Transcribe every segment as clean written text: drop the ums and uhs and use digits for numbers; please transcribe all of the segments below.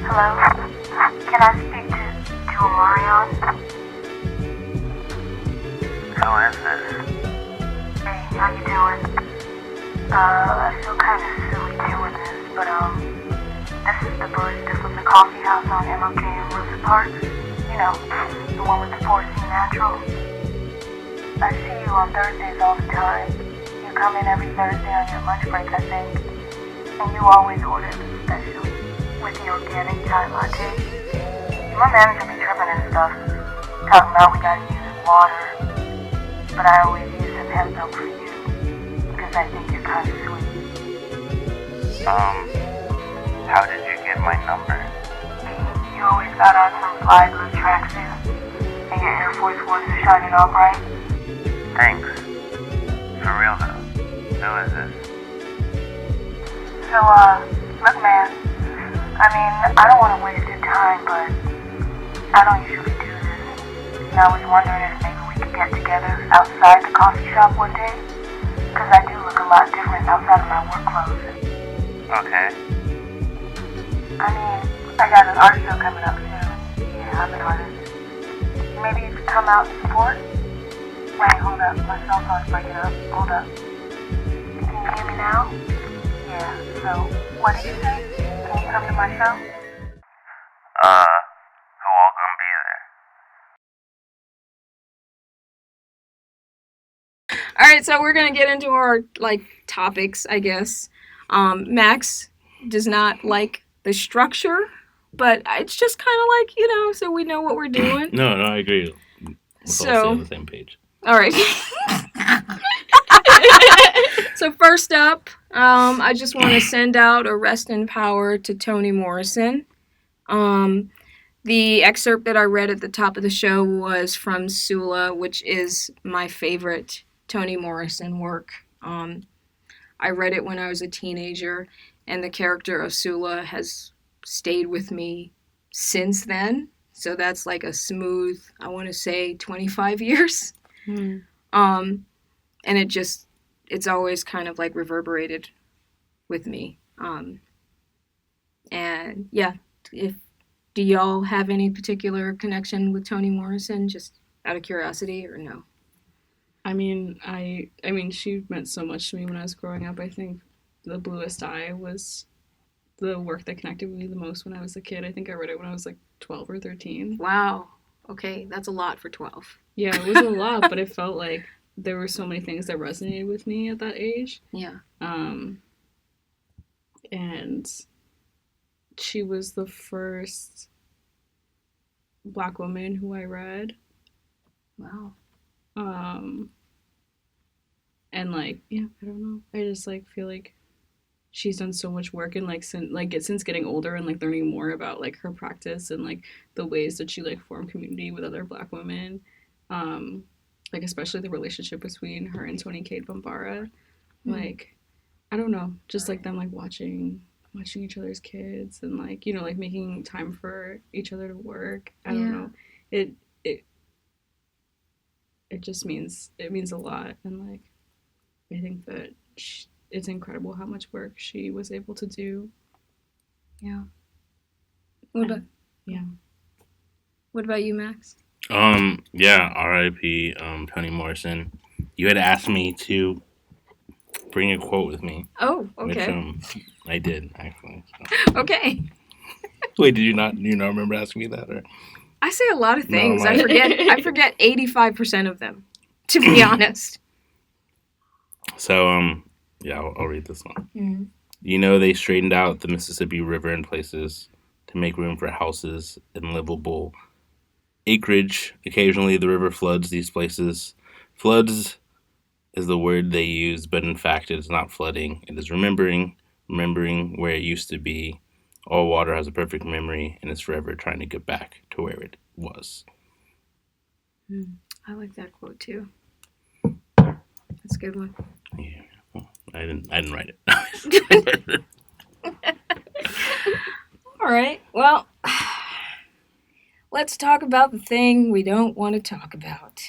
Hello? Can I speak to Orion? Who is this? Hey, how you doing? I feel kind of silly doing this, but this is the barista from the coffee house on MLK and Rosa Parks. You know, the one with the 4C Natural. I see you on Thursdays all the time. You come in every Thursday on your lunch break, I think. And you always order the special with the organic chai latte. My manager be tripping and stuff, talking about we gotta use water. But I always use some hemp milk for you, because I think you're kind of sweet. How did you get my number? You always got on some fly blue tracksuit, and your Air Force Ones are shining all bright. Thanks. For real though, who is this? So, look man, I mean, I don't want to waste your time, but I don't usually do this. And I was wondering if maybe we could get together outside the coffee shop one day, because I do look a lot different outside of my work clothes. Okay. I mean, I got an art show coming up soon. Yeah, I'm an artist. Maybe you could come out and support? Wait, hold up. My cell phone's breaking up. Hold up. Can you hear me now? Yeah, so, what did you say? Can you come to my show? Who all gonna be there? Alright, so we're gonna get into our, topics, I guess. Max does not like the structure, but it's just kind of so we know what we're doing. No, I agree. We're all on the same page. Alright. So first up, I just want to send out a rest in power to Toni Morrison. The excerpt that I read at the top of the show was from Sula, which is my favorite Toni Morrison work. I read it when I was a teenager, and the character of Sula has stayed with me since then. So that's like a smooth, I want to say, 25 years. And it's always kind of reverberated with me. And yeah, do y'all have any particular connection with Toni Morrison, just out of curiosity, or no? I mean, she meant so much to me when I was growing up. I think The Bluest Eye was the work that connected with me the most when I was a kid. I think I read it when I was 12 or 13. Wow. Okay, that's a lot for 12. Yeah, it was a lot, but it felt like there were so many things that resonated with me at that age. Yeah. And she was the first Black woman who I read. Wow. And I don't know. I just feel like she's done so much work, and since getting older and learning more about her practice and the ways that she formed community with other Black women. Especially the relationship between her and Toni Cade Bambara. I don't know, just them watching each other's kids and making time for each other to work. I don't know. It just means a lot, and I think that it's incredible how much work she was able to do. Yeah. What about you, Max? Yeah, R.I.P. Toni Morrison. You had asked me to bring a quote with me. Oh, okay. Which I did actually. So. Okay. Wait, do you not remember asking me that, or? I say a lot of things. No, I forget 85% of them, to be honest. So yeah, I'll read this one. Mm-hmm. They straightened out the Mississippi River in places to make room for houses and livable acreage. Occasionally, the river floods these places. Floods is the word they use, but in fact, it is not flooding. It is remembering where it used to be. All water has a perfect memory, and it's forever trying to get back to where it was. I like that quote too. That's a good one. Yeah, well, I didn't write it. All right. Well, let's talk about the thing we don't want to talk about.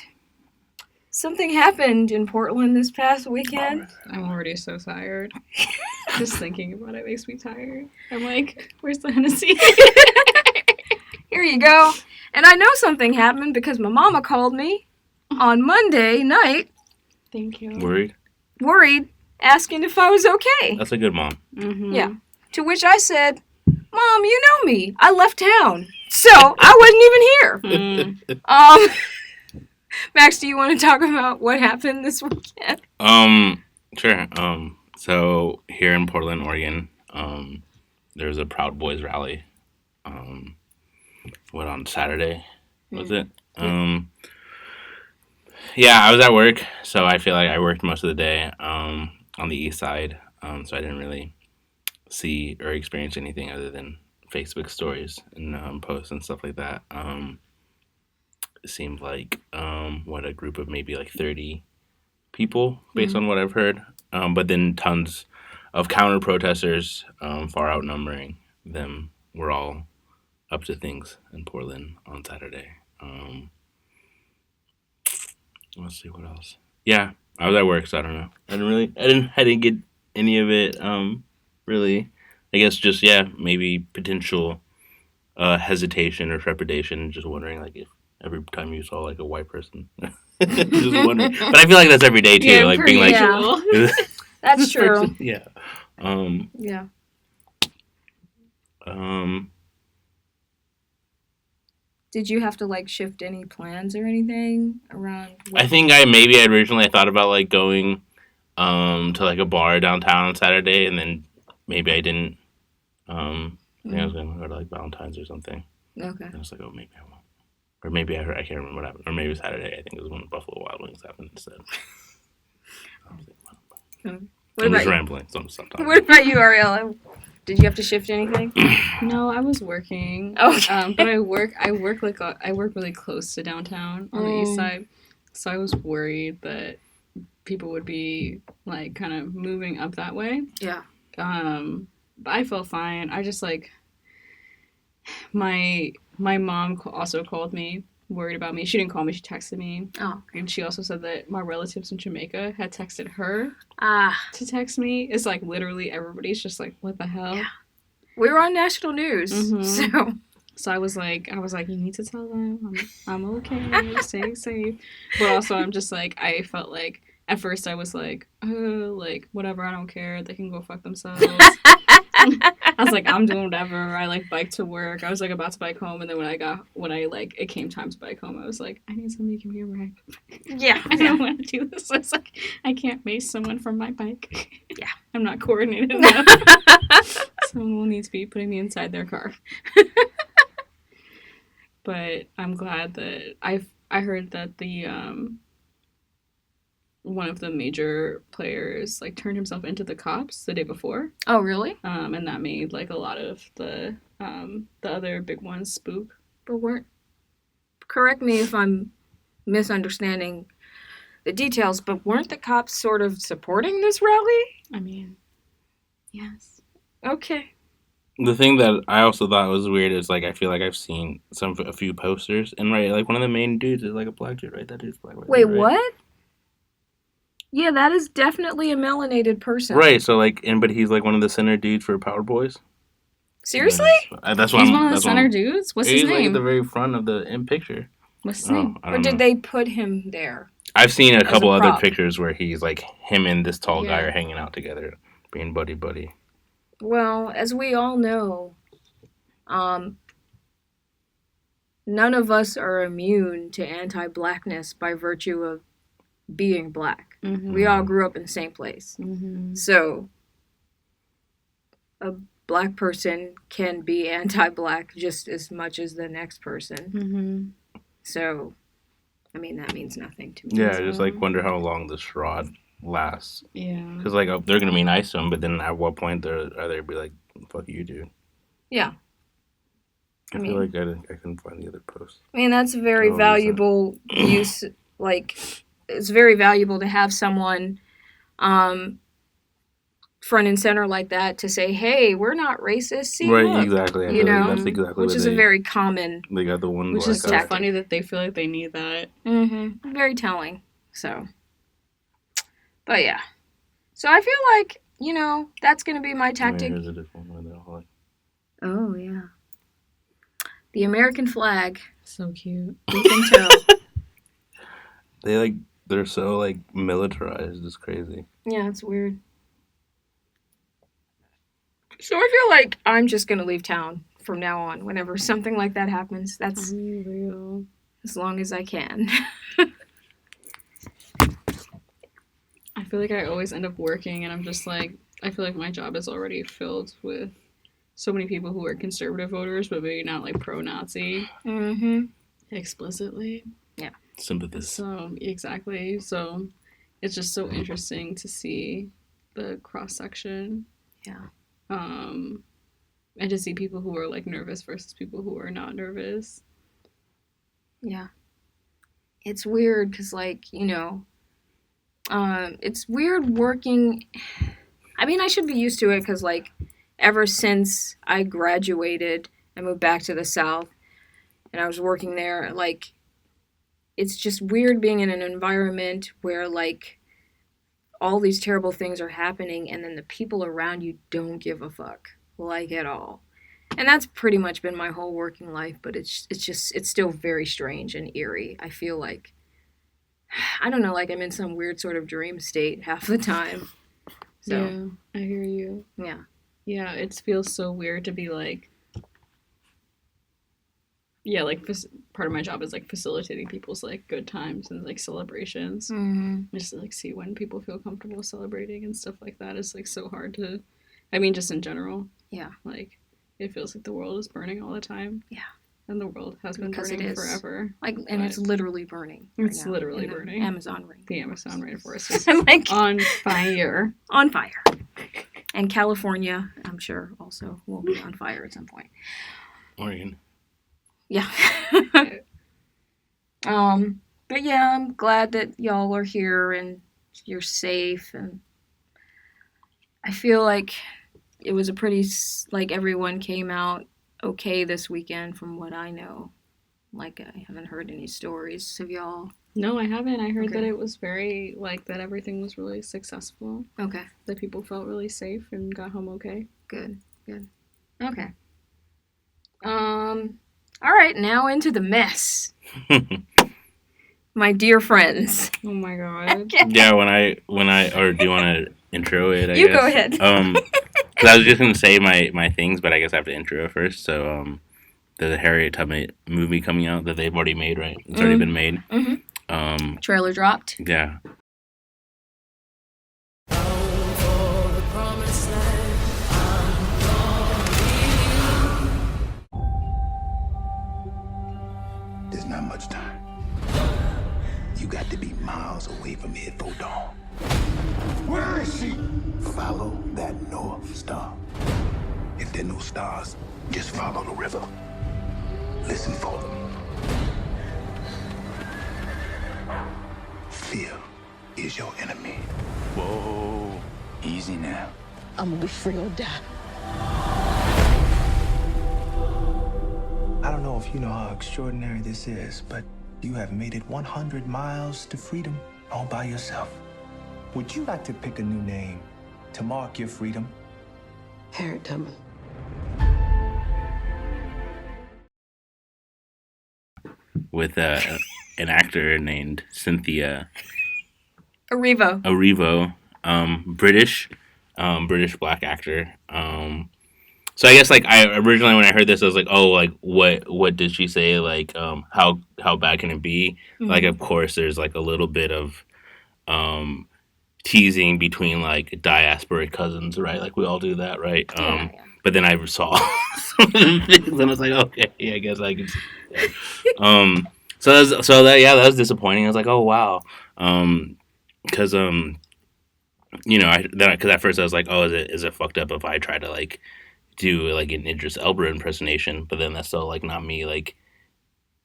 Something happened in Portland this past weekend. I'm already so tired. Just thinking about it makes me tired. I'm where's the Hennessy? you go. And I know something happened because my mama called me on Monday night, Thank you. worried, asking if I was okay. That's a good mom. Mm-hmm. Yeah. To which I said, Mom, you know me. I left town. So I wasn't even here. Max, do you want to talk about what happened this weekend? Sure. So here in Portland, Oregon, there's a Proud Boys rally. What, on Saturday was it? Yeah, I was at work, so I feel like I worked most of the day on the east side, so I didn't really see or experience anything other than Facebook stories and posts and stuff like that. It seemed like a group of maybe like 30 people based on what I've heard, but then tons of counter protesters, far outnumbering them, were all up to things in Portland on Saturday. Let's see what else. Yeah, I was at work, so I don't know. I didn't get any of it. Really, I guess just maybe potential hesitation or trepidation, just wondering like if every time you saw like a white person, just wondering. But I feel like that's every day too, Yeah, like being like, usual. That's true. Yeah. Yeah. Did you have to like shift any plans or anything around? I think I originally thought about like going to like a bar downtown on Saturday, and then maybe I didn't. I think I was going to go to like Valentine's or something. Okay. And I was like, oh, maybe I won't. Or maybe I can't remember what happened. Or maybe it was Saturday. I think it was when Buffalo Wild Wings happened instead. I was like, wow. I'm just rambling. So I'm talking. What about you, Ariella? Did you have to shift anything? No, I was working. Okay. But I work really close to downtown on the east side, so I was worried that people would be like kind of moving up that way. Yeah. But I felt fine. I just like my mom also called me, worried about me. She didn't call me. She texted me. Oh. And she also said that my relatives in Jamaica had texted her to text me. It's like literally everybody's just like, what the hell? Yeah. We were on national news, So I was like, you need to tell them I'm okay, stay safe. But also I'm just like, I felt like at first I was like, oh, like whatever, I don't care. They can go fuck themselves. I was like, I'm doing whatever. I like bike to work. I was like about to bike home, and then it came time to bike home, I was like, I need somebody to give me a ride. Yeah. I don't want to do this. I was like, I can't mace someone from my bike. Yeah. I'm not coordinated enough. Someone will need to be putting me inside their car. But I'm glad that I heard that the one of the major players like turned himself into the cops the day before. Oh, really? And that made like a lot of the other big ones spook. But correct me if I'm misunderstanding the details, but weren't the cops sort of supporting this rally? I mean, yes. Okay. The thing that I also thought was weird is like I feel like I've seen a few posters, and right, like one of the main dudes is like a black dude, right? That dude's black. Wait, right? what? Yeah, that is definitely a melanated person. Right. So like, but he's like one of the center dudes for Power Boys. Seriously? That's why he's one of the center dudes. What's his name? He's like at the very front of the picture. What's his name? Or did they put him there? I've seen a couple other pictures where he's like him and this tall guy are hanging out together, being buddy. Well, as we all know, none of us are immune to anti-blackness by virtue of being black. Mm-hmm. We all grew up in the same place. Mm-hmm. So a black person can be anti-black just as much as the next person. Mm-hmm. So, I mean, that means nothing to me. Yeah, I just like wonder how long this rod lasts. Yeah. Because like they're gonna be nice to him, but then at what point are they be like, "Fuck you, dude"? Yeah. I feel like I couldn't find the other post. I mean, that's a very valuable use. Like, it's very valuable to have someone front and center like that to say, "Hey, we're not racist." See, right? Look. Exactly. You know, that's exactly which is a very common. They got the one. Which is so funny that they feel like they need that. Mm-hmm. Very telling. So. But yeah. So I feel like, that's going to be my tactic. Here's a different one. Oh, yeah. The American flag. So cute. You can tell. They're so like militarized. It's crazy. Yeah, it's weird. So I feel like I'm just gonna leave town from now on. Whenever something like that happens, that's Unreal. as long as I can. I feel like I always end up working, and I'm just like, I feel like my job is already filled with so many people who are conservative voters, but maybe not like pro-Nazi Mm-hmm. explicitly. Sympathies. So exactly. So it's just so interesting to see the cross section. Yeah. And to see people who are like nervous versus people who are not nervous. Yeah. It's weird because, like, you know, it's weird working. I mean, I should be used to it because, like, ever since I graduated, I moved back to the South and I was working there. Like, it's just weird being in an environment where, like, all these terrible things are happening and then the people around you don't give a fuck, like, at all. And that's pretty much been my whole working life, but it's still very strange and eerie. I feel like, I don't know, like I'm in some weird sort of dream state half the time. So, Yeah, I hear you. yeah. Yeah, it feels so weird to be like, yeah, like part of my job is like facilitating people's like good times and like celebrations. Mm-hmm. Just to like see when people feel comfortable celebrating and stuff like that is like so hard to, I mean, just in general. Yeah. Like, it feels like the world is burning all the time. Yeah. And the world has been Because it burning is. forever. Like, and it's literally burning. It's now literally in the burning. Amazon rainforest. The Amazon rainforest is like, on fire. on fire. And California, I'm sure, also will be on fire at some point. Oregon. Yeah. But yeah, I'm glad that y'all are here and you're safe, and I feel like it was a pretty, like, everyone came out okay this weekend from what I know. Like, I haven't heard any stories. Have y'all? No, I haven't. I heard Okay. that it was very, like, that everything was really successful. Okay. That people felt really safe and got home okay. Good. Okay. All right, now into the mess. My dear friends. Oh my god. Yeah, when I or do you want to intro it? I You guess? go ahead. 'Cause I was just gonna say my things, but I guess I have to intro it first. So there's a Harriet Tubman movie coming out that they've already made, right? It's already been made. Mm-hmm. Trailer dropped. Yeah. There's not much time. You got to be miles away from here for dawn. Where is she? Follow that North Star. If there are no stars, just follow the river. Listen for them. Fear is your enemy. Whoa. Easy now. I'm gonna be free or die. I don't know if you know how extraordinary this is, but you have made it 100 miles to freedom all by yourself. Would you like to pick a new name to mark your freedom? Harriet Tubman. With an actor named Cynthia Erivo. British black actor. So I guess, like, I originally, when I heard this, I was like, oh, like, what did she say? Like, how bad can it be? Mm-hmm. Like, of course, there's like a little bit of teasing between like diasporic cousins, right? Like, we all do that, right? Yeah. But then I saw some of the things and I was like, okay, yeah, I guess I can see that. That was disappointing. I was like, oh wow, because because at first I was like, oh, is it fucked up if I try to like do like an Idris Elba impersonation? But then that's still like not me like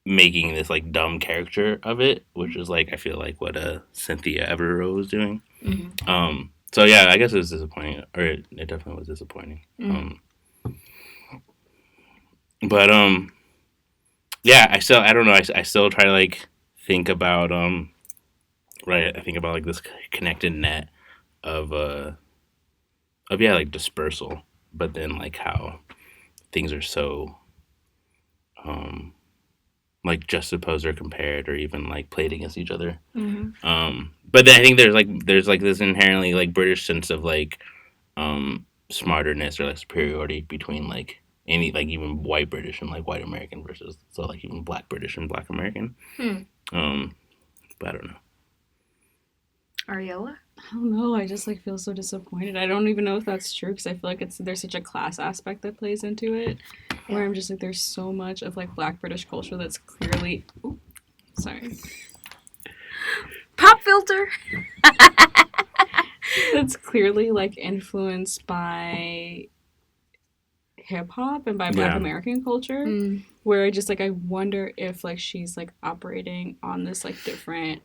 making this like dumb caricature of it, which is like I feel like what Cynthia Erivo was doing. Mm-hmm. So yeah, I guess it was disappointing, or it definitely was disappointing. Mm-hmm. But yeah, I don't know. I still try to like think about right. I think about like this connected net of like dispersal, but then like how things are so like juxtaposed or compared or even like played against each other. Mm-hmm. But then I think there's like this inherently like British sense of like smarterness or like superiority between like any like even white British and like white American versus so like even black British and black American. But I don't know. Ariella? I don't know. I just like feel so disappointed. I don't even know if that's true because I feel like there's such a class aspect that plays into it, where I'm just like there's so much of like Black British culture that's clearly, sorry, Pop filter. that's clearly like influenced by hip hop and by Black American culture. Where I just like I wonder if like she's like operating on this like different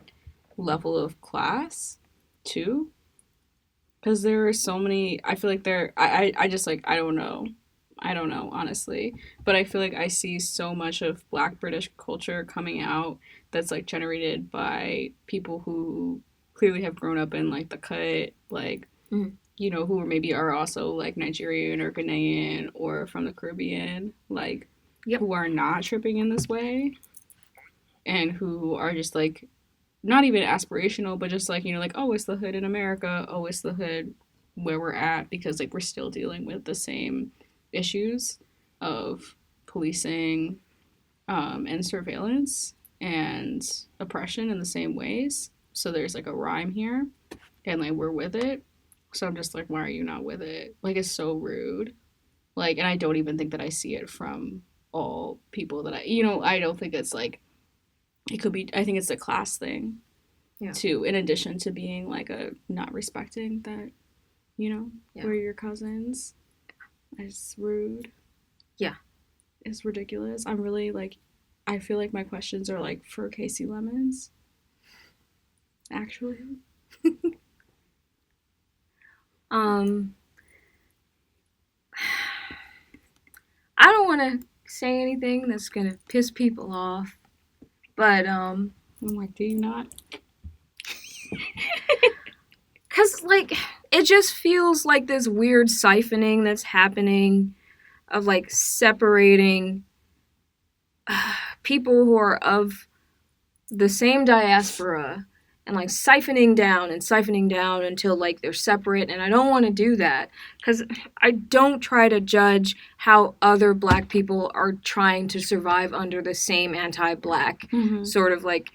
level of class too, because there are so many. I feel like I just like I don't know honestly, but I feel like I see so much of Black British culture coming out that's like generated by people who clearly have grown up in like the cut, like you know, who maybe are also like Nigerian or Ghanaian or from the Caribbean, like who are not tripping in this way and who are just like not even aspirational, but just like, you know, like, oh, it's the hood in America. Oh, it's the hood where we're at because like we're still dealing with the same issues of policing and surveillance and oppression in the same ways. So there's like a rhyme here and like we're with it. So I'm just like, why are you not with it? Like, it's so rude. Like, and I don't even think that I see it from all people that I don't think it's like, it could be, I think it's a class thing too, in addition to being like a not respecting that, you know, we're your cousins. It's rude. Yeah. It's ridiculous. I'm really like, I feel like my questions are like for Casey Lemons. Actually. I don't want to say anything that's going to piss people off, but, I'm like, do you not? Because, like, it just feels like this weird siphoning that's happening of, like, separating people who are of the same diaspora and, like, siphoning down until, like, they're separate. And I don't want to do that because I don't try to judge how other Black people are trying to survive under the same anti-Black sort of, like,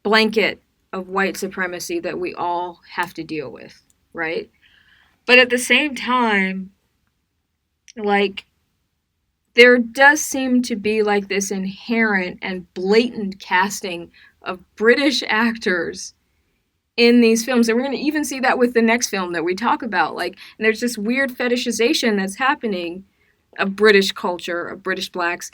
blanket of white supremacy that we all have to deal with, right? But at the same time, like, there does seem to be, like, this inherent and blatant casting of British actors in these films. And we're going to even see that with the next film that we talk about. Like, and there's this weird fetishization that's happening of British culture, of British Blacks,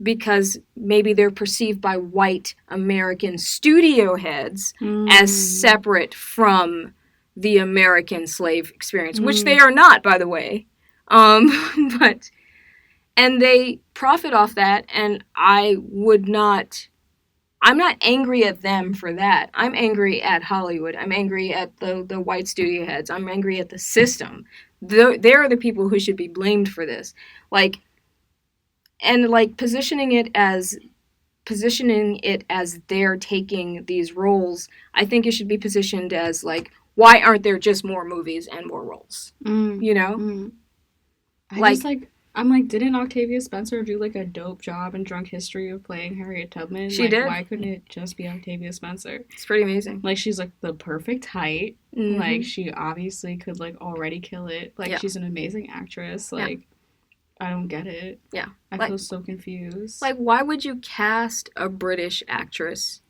because maybe they're perceived by white American studio heads as separate from the American slave experience, which they are not, by the way. But, and they profit off that, and I'm not angry at them for that. I'm angry at Hollywood. I'm angry at the white studio heads. I'm angry at the system. They're the people who should be blamed for this. Like, and like positioning it as they're taking these roles, I think it should be positioned as like, why aren't there just more movies and more roles? You know? I'm like, didn't Octavia Spencer do like a dope job in Drunk History of playing Harriet Tubman? She did. Why couldn't it just be Octavia Spencer? It's pretty amazing. Like, she's like the perfect height. Like, she obviously could like already kill it. Like, she's an amazing actress. Like, I don't get it. Yeah. I feel so confused. Like, why would you cast a British actress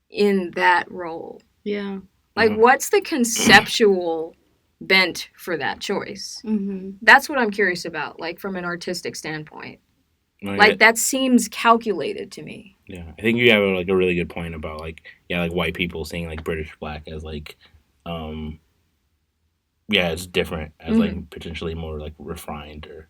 in that role? Yeah. Like, what's the conceptual bent for that choice? That's what I'm curious about, like, from an artistic standpoint. Like, that seems calculated to me. Yeah. I think you have, like, a really good point about, like, like, white people seeing, like, British Black as, like, it's different as like potentially more like refined or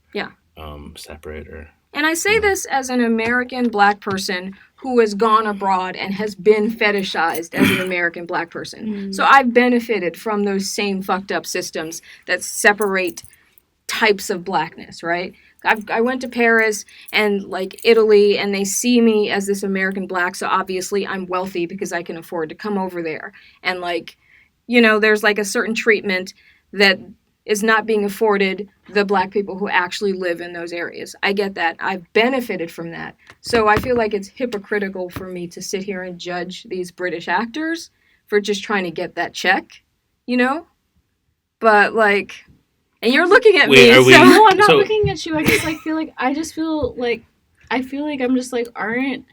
separate or. And I say this as an American Black person who has gone abroad and has been fetishized as an American Black person. So I've benefited from those same fucked up systems that separate types of blackness, right? I went to Paris and like Italy, and they see me as this American black, so obviously I'm wealthy because I can afford to come over there. And like, you know, there's like a certain treatment that is not being afforded the black people who actually live in those areas. I get that. I've benefited from that. So I feel like it's hypocritical for me to sit here and judge these British actors for just trying to get that check, you know? But like, and you're looking at Wait, me, are we- so No, I'm not So- looking at you. I just like feel like I'm just like aren't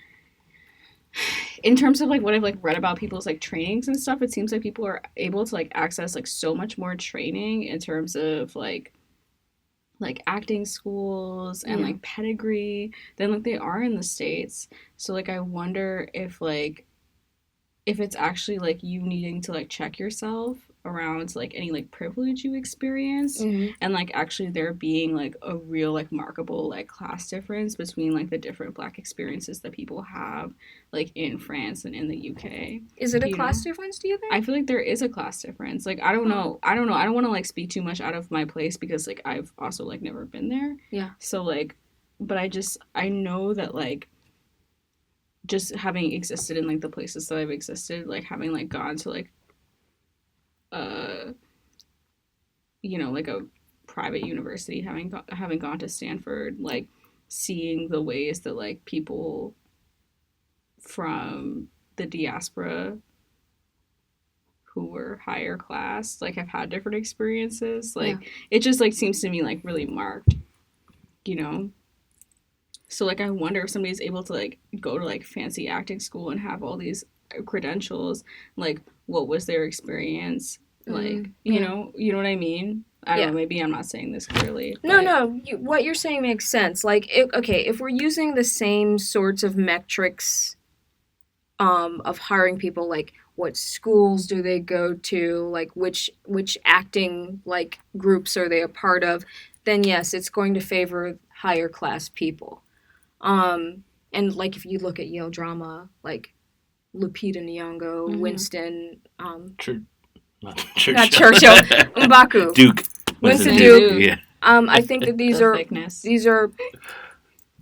in terms of like what I've like read about people's like trainings and stuff, it seems like people are able to like access like so much more training in terms of like acting schools and Yeah. like pedigree than like they are in the States. So like I wonder if it's actually like you needing to like check yourself around like any like privilege you experience, Mhm. and like actually there being like a real like markable like class difference between like the different black experiences that people have like in France and in the UK. Is it a You class know? difference, do you think? I feel like there is a class difference. Like I don't know. I don't want to like speak too much out of my place because like I've also like never been there. Yeah. So like, but I know that like just having existed in like the places that I've existed, like having like gone to like you know, like a private university, having gone to Stanford, like seeing the ways that like people from the diaspora who were higher class like have had different experiences, like it just like seems to me like really marked, you know. So like I wonder if somebody's able to like go to like fancy acting school and have all these credentials, like what was their experience like, you know what I mean? I don't know, maybe I'm not saying this clearly. No, what you're saying makes sense. Like, if we're using the same sorts of metrics of hiring people, like what schools do they go to, like which acting like groups are they a part of, then yes, it's going to favor higher class people. And like if you look at Yale drama, like Lupita Nyong'o, Winston, Not not Churchill. Churchill, M'Baku, Duke. Winston Duke. Yeah. I think that these The are thickness.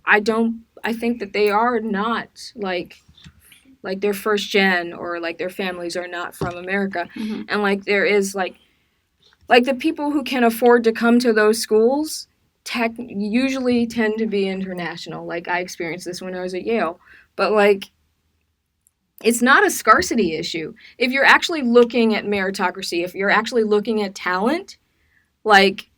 I think that they are not like they're first gen, or like their families are not from America. And like there is like the people who can afford to come to those schools usually tend to be international. Like I experienced this when I was at Yale. But like it's not a scarcity issue. If you're actually looking at meritocracy, if you're actually looking at talent, like,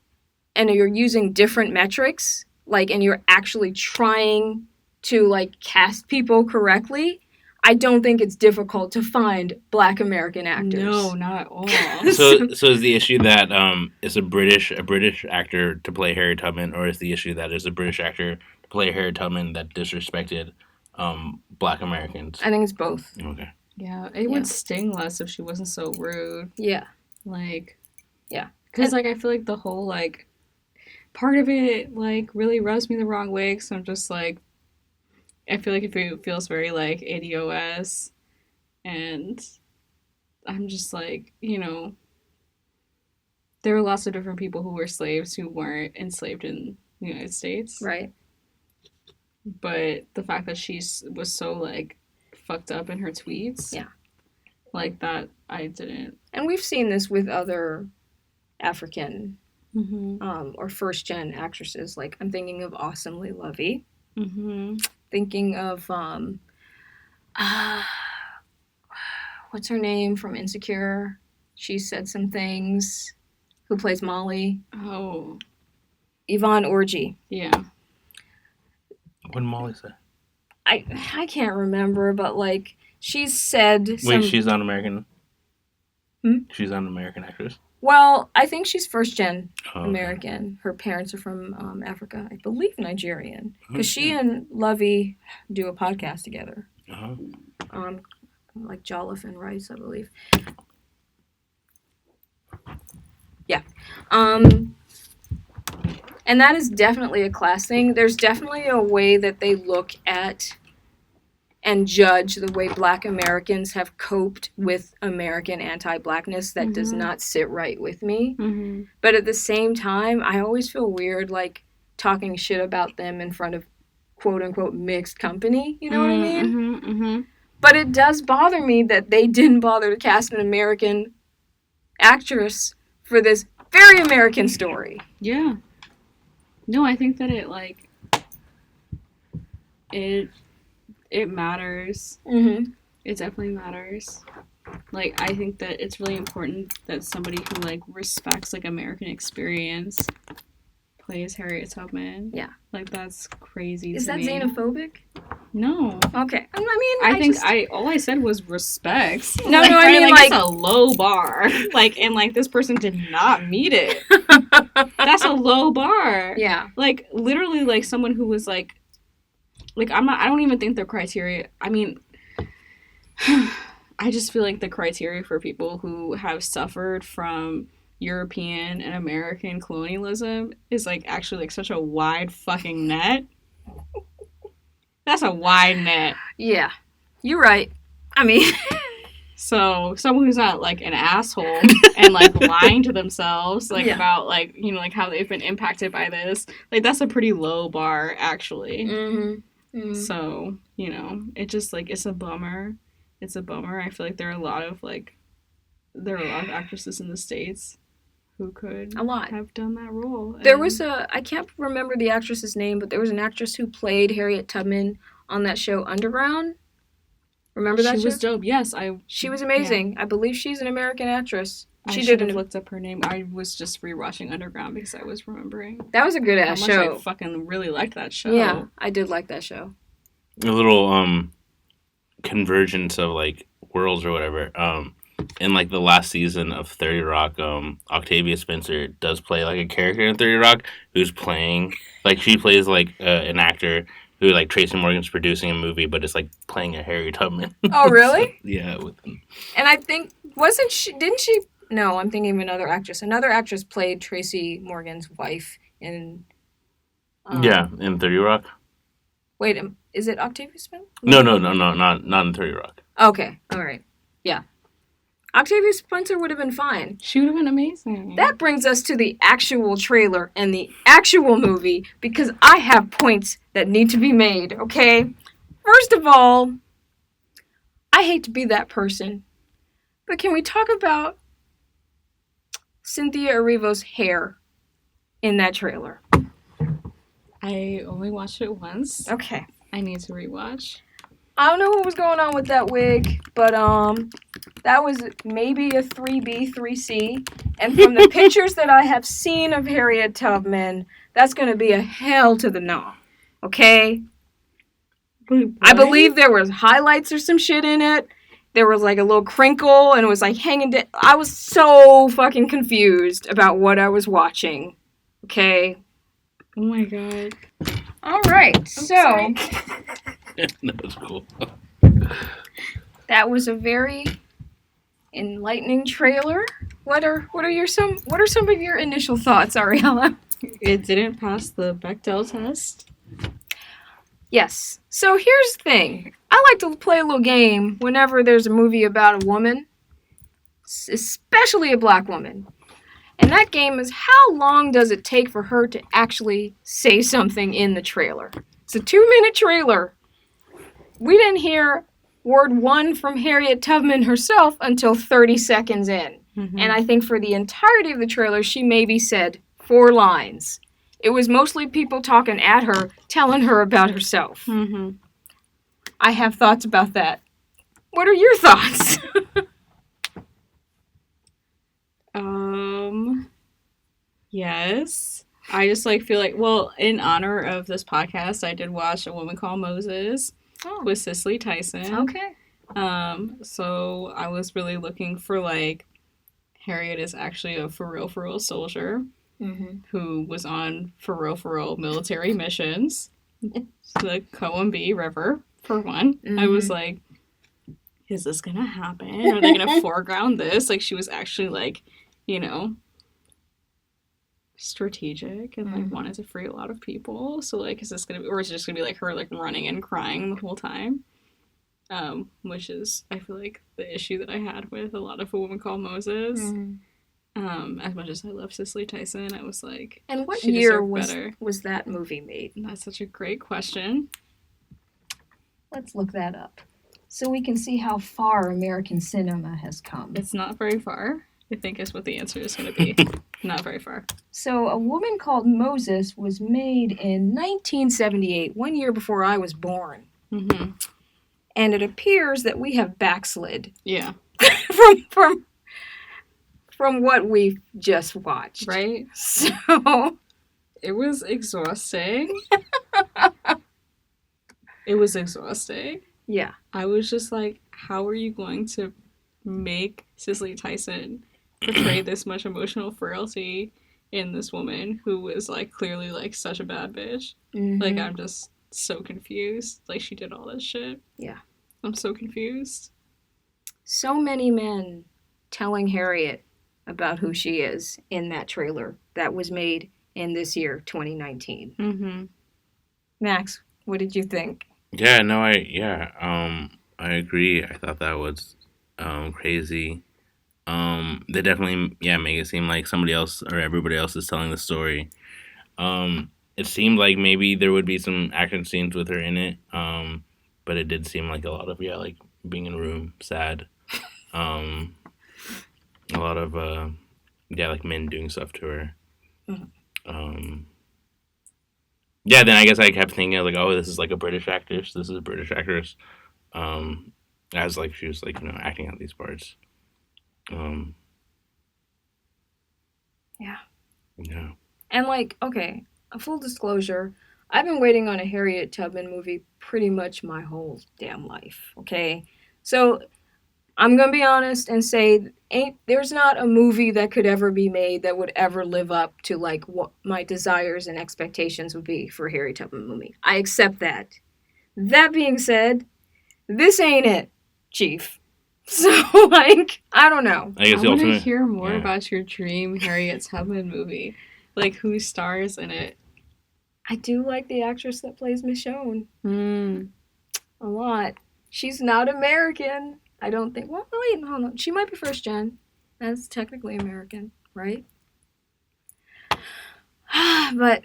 and you're using different metrics, like, and you're actually trying to like cast people correctly, I don't think it's difficult to find Black American actors. No, not at all. So is the issue that is a British actor to play Harriet Tubman, or is the issue that is a British actor to play Harriet Tubman that disrespected Black Americans? I think it's both. Okay. Yeah, it would sting less if she wasn't so rude. Yeah. Like, yeah. Because, like, I feel like the whole, like, part of it, like, really rubs me the wrong way, because I'm just, like, I feel like it feels very, like, ADOS, and I'm just, like, you know, there were lots of different people who were slaves who weren't enslaved in the United States. Right. But the fact that she was so, like, fucked up in her tweets. Yeah. Like, that I didn't. And we've seen this with other African Mm-hmm. or first-gen actresses. Like, I'm thinking of Awesomely Lovey. Mm-hmm. Thinking of, what's her name from Insecure? She said some things. Who plays Molly? Oh. Yvonne Orji. Yeah. What did Molly say? I can't remember, but, like, she's said some... Wait, she's not American? Hmm? She's not an American actress? Well, I think she's first-gen Okay. American. Her parents are from Africa. I believe Nigerian. Because she and Lovey do a podcast together. Uh-huh. Like Jolliffe and Rice, I believe. Yeah. And that is definitely a class thing. There's definitely a way that they look at and judge the way Black Americans have coped with American anti-Blackness. That does not sit right with me. Mm-hmm. But at the same time, I always feel weird, like, talking shit about them in front of quote-unquote mixed company. You know what I mean? Mm-hmm. Mm-hmm. But it does bother me that they didn't bother to cast an American actress for this very American story. Yeah. No, I think that it, like, it matters. Mm-hmm. It definitely matters. Like, I think that it's really important that somebody who, like, respects, like, American experience plays Harriet Tubman. Yeah. Like, that's crazy Is to that me. xenophobic? No. Okay. I mean, I think just... all I said was respect. No, like, no, I mean, like... it's a low bar. Like, and, like, this person did not meet it. That's a low bar. Yeah. Like, literally, like, someone who was, like, I don't even think the criteria, I mean, I just feel like the criteria for people who have suffered from European and American colonialism is, like, actually, like, such a wide fucking net. That's a wide net. Yeah. You're right. I mean... So, someone who's not, like, an asshole and, like, lying to themselves, like, about, like, you know, like, how they've been impacted by this, like, that's a pretty low bar, actually. Mm-hmm. Mm-hmm. So, you know, it just, like, it's a bummer. It's a bummer. I feel like there are a lot of actresses in the States who could have done that role. There was I can't remember the actress's name, but there was an actress who played Harriet Tubman on that show Underground. Remember that show? She was dope, yes. She was amazing. Yeah. I believe she's an American actress. She should have looked up her name. I was just rewatching Underground because I was remembering. That was a good ass show. I fucking really liked that show. Yeah, I did like that show. A little convergence of, like, worlds or whatever. In, like, the last season of 30 Rock, Octavia Spencer does play, like, a character in 30 Rock who's playing, like, she plays, like, an actor who, like, Tracy Morgan's producing a movie, but it's, like, playing a Harriet Tubman. Oh, really? So, yeah. And I think, didn't she, no, I'm thinking of another actress. Another actress played Tracy Morgan's wife in... yeah, in 30 Rock. Wait, is it Octavia Spencer? No, not in 30 Rock. Okay, all right. Yeah. Octavia Spencer would have been fine. She would have been amazing. That brings us to the actual trailer and the actual movie, because I have points that need to be made, okay? First of all, I hate to be that person, but can we talk about Cynthia Erivo's hair in that trailer? I only watched it once. Okay. I need to rewatch. I don't know what was going on with that wig, but that was maybe a 3B, 3C. And from the pictures that I have seen of Harriet Tubman, that's going to be a hell to the no. Okay? Wait, I believe there was highlights or some shit in it. There was, like, a little crinkle, and it was, like, hanging down. I was so fucking confused about what I was watching. Okay? Oh my god. All right, so... That was cool. That was a very enlightening trailer. What are some of your initial thoughts, Ariella? It didn't pass the Bechdel test. Yes. So here's the thing. I like to play a little game whenever there's a movie about a woman, especially a black woman. And that game is, how long does it take for her to actually say something in the trailer? It's a 2-minute trailer. We didn't hear word one from Harriet Tubman herself until 30 seconds in. Mm-hmm. And I think for the entirety of the trailer, she maybe said 4 lines. It was mostly people talking at her, telling her about herself. Mm-hmm. I have thoughts about that. What are your thoughts? Yes. I just, like, feel like, well, in honor of this podcast, I did watch A Woman Called Moses with Cicely Tyson. Okay. So I was really looking for, like, Harriet is actually a for real soldier who was on for real military missions to the Combahee River, for one. Mm-hmm. I was like, is this gonna happen? Are they gonna foreground this? Like, she was actually, like, you know, strategic and, like, wanted to free a lot of people. So, like, is this gonna be, or is it just gonna be, like, her, like, running and crying the whole time? which is, I feel like, the issue that I had with A Lot of A Woman Called Moses. As much as I love Cicely Tyson, I was like, And what she year deserved was that movie made? And that's such a great question. Let's look that up so we can see how far American cinema has come. It's not very far, I think is what the answer is going to be. Not very far. So, A Woman Called Moses was made in 1978, 1 year before I was born. Mm-hmm. And it appears that we have backslid. Yeah. from what we've just watched. Right? So it was exhausting. It was exhausting. Yeah. I was just like, how are you going to make Cicely Tyson portray this much emotional frailty in this woman who was like clearly like such a bad bitch? Mm-hmm. Like, I'm just so confused. Like, she did all this shit. Yeah. I'm so confused. So many men telling Harriet about who she is in that trailer that was made in this year, 2019. Mm-hmm. Max, what did you think? Yeah, no, I agree. I thought that was crazy. They definitely, make it seem like somebody else or everybody else is telling the story. It seemed like maybe there would be some action scenes with her in it. But it did seem like a lot of, like being in a room, sad. A lot of, like men doing stuff to her. Mm-hmm. Then I guess I kept thinking, like, oh, this is like a British actress. This is a British actress. As like she was like, acting out these parts. Yeah. Yeah. And like, okay, a full disclosure, I've been waiting on a Harriet Tubman movie pretty much my whole damn life, okay? So I'm going to be honest and say there's not a movie that could ever be made that would ever live up to like what my desires and expectations would be for a Harriet Tubman movie. I accept that. That being said, this ain't it, Chief. So, like, I don't know. I want to hear more about your dream Harriet Tubman movie. Like, who stars in it? I do like the actress that plays Michonne. A lot. She's not American. I don't think. Well, wait, hold on. She might be first gen. That's technically American, right? But,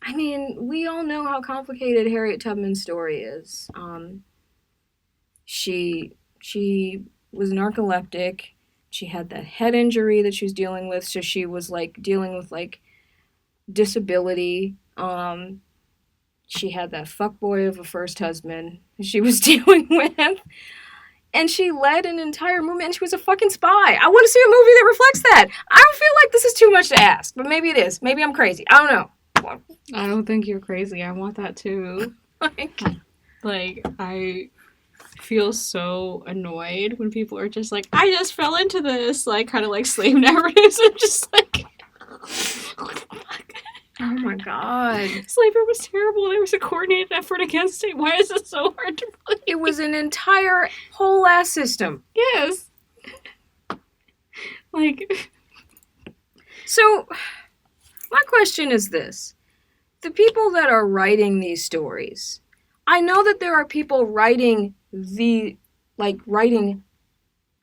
I mean, we all know how complicated Harriet Tubman's story is. She was narcoleptic. She had that head injury that she was dealing with, so she was like dealing with like disability. She had that fuckboy of a first husband she was dealing with. And she led an entire movement, and she was a fucking spy. I want to see a movie that reflects that. I don't feel like this is too much to ask, but maybe it is. Maybe I'm crazy. I don't know. I don't think you're crazy. I want that too. Like, I feel so annoyed when people are just like, I just fell into this, like, kind of like slave narratives. I'm just like, oh my god. Slavery was terrible. There was a coordinated effort against it. Why is it so hard to believe? It was an entire whole ass system. Yes. Like. So, my question is this. The people that are writing these stories, I know that there are people writing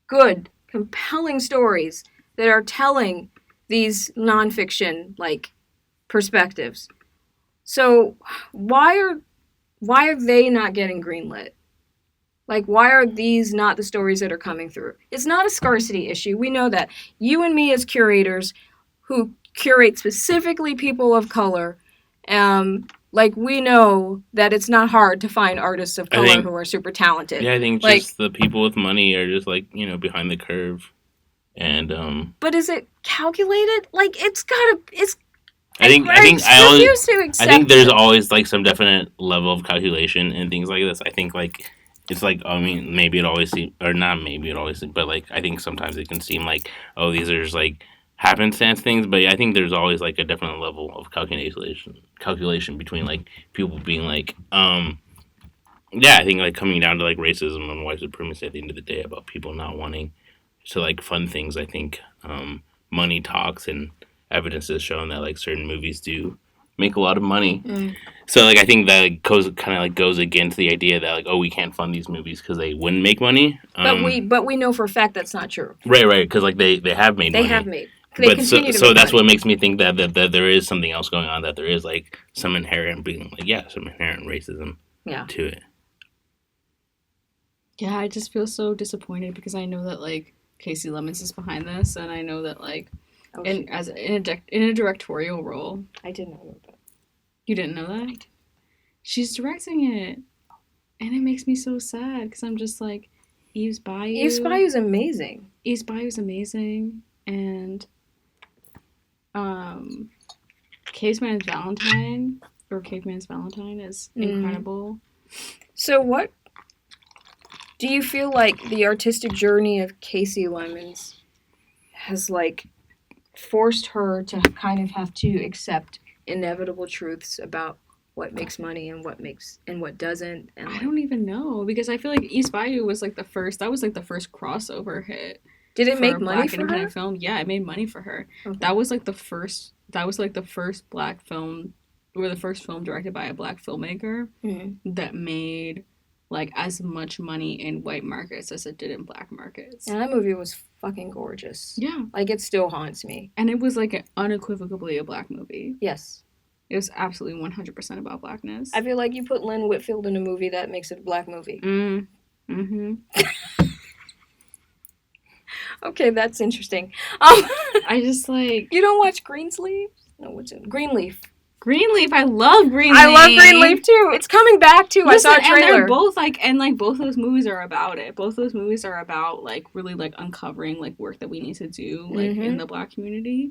good, compelling stories that are telling these nonfiction, like, perspectives. So why are they not getting greenlit? Like, why are these not the stories that are coming through? It's not a scarcity issue. We know that. You and me as curators who curate specifically people of color, like, we know that it's not hard to find artists of color who are super talented. Yeah, I think like, just the people with money are just like, behind the curve. And but is it calculated? Like, I think there's always like some definite level of calculation and things like this. I think like it's like, I mean, maybe it always seems, or not maybe it always seems, but like I think sometimes it can seem like, oh, these are just like happenstance things. But I think there's always like a definite level of calculation between like people being like, I think like coming down to like racism and white supremacy at the end of the day about people not wanting to like fund things. I think money talks, and evidence has shown that like certain movies do make a lot of money. Mm. So, like, I think that goes against the idea that, like, oh, we can't fund these movies because they wouldn't make money. But we know for a fact that's not true. Right, because, like, they have made money. They have made. They continue to so make that's money. what makes me think that there is something else going on, that there is, like, some inherent racism to it. Yeah, I just feel so disappointed because I know that, like, Casey Lemons is behind this, and I know that, like, in a directorial role. I didn't know that. You didn't know that? She's directing it, and it makes me so sad because I'm just like, Eve's Bayou. Eve's Bayou is amazing. Eve's Bayou is amazing, and Caveman's Valentine is incredible. So what do you feel like the artistic journey of Casey Lemons has, like, forced her to kind of have to accept inevitable truths about what makes money and what doesn't? And, like, I don't even know, because I feel like East Bayou was like the first crossover hit. Did it make money Black for independent her? film? Yeah, it made money for her. Okay. That was like the first Black film, or the first film directed by a Black filmmaker that made, like, as much money in white markets as it did in Black markets. And that movie was fucking gorgeous. Yeah. Like, it still haunts me. And it was, like, unequivocally a Black movie. Yes. It was absolutely 100% about Blackness. I feel like you put Lynn Whitfield in a movie, that makes it a Black movie. Mm-hmm. Okay, that's interesting. I just, like... You don't watch Greensleeves? No, what's it? Greenleaf. Greenleaf, I love Greenleaf. I love Greenleaf too. It's coming back too. Listen, I saw a trailer. And they're both both those movies are about it. Both those movies are about, like, really, like, uncovering, like, work that we need to do, like, in the Black community.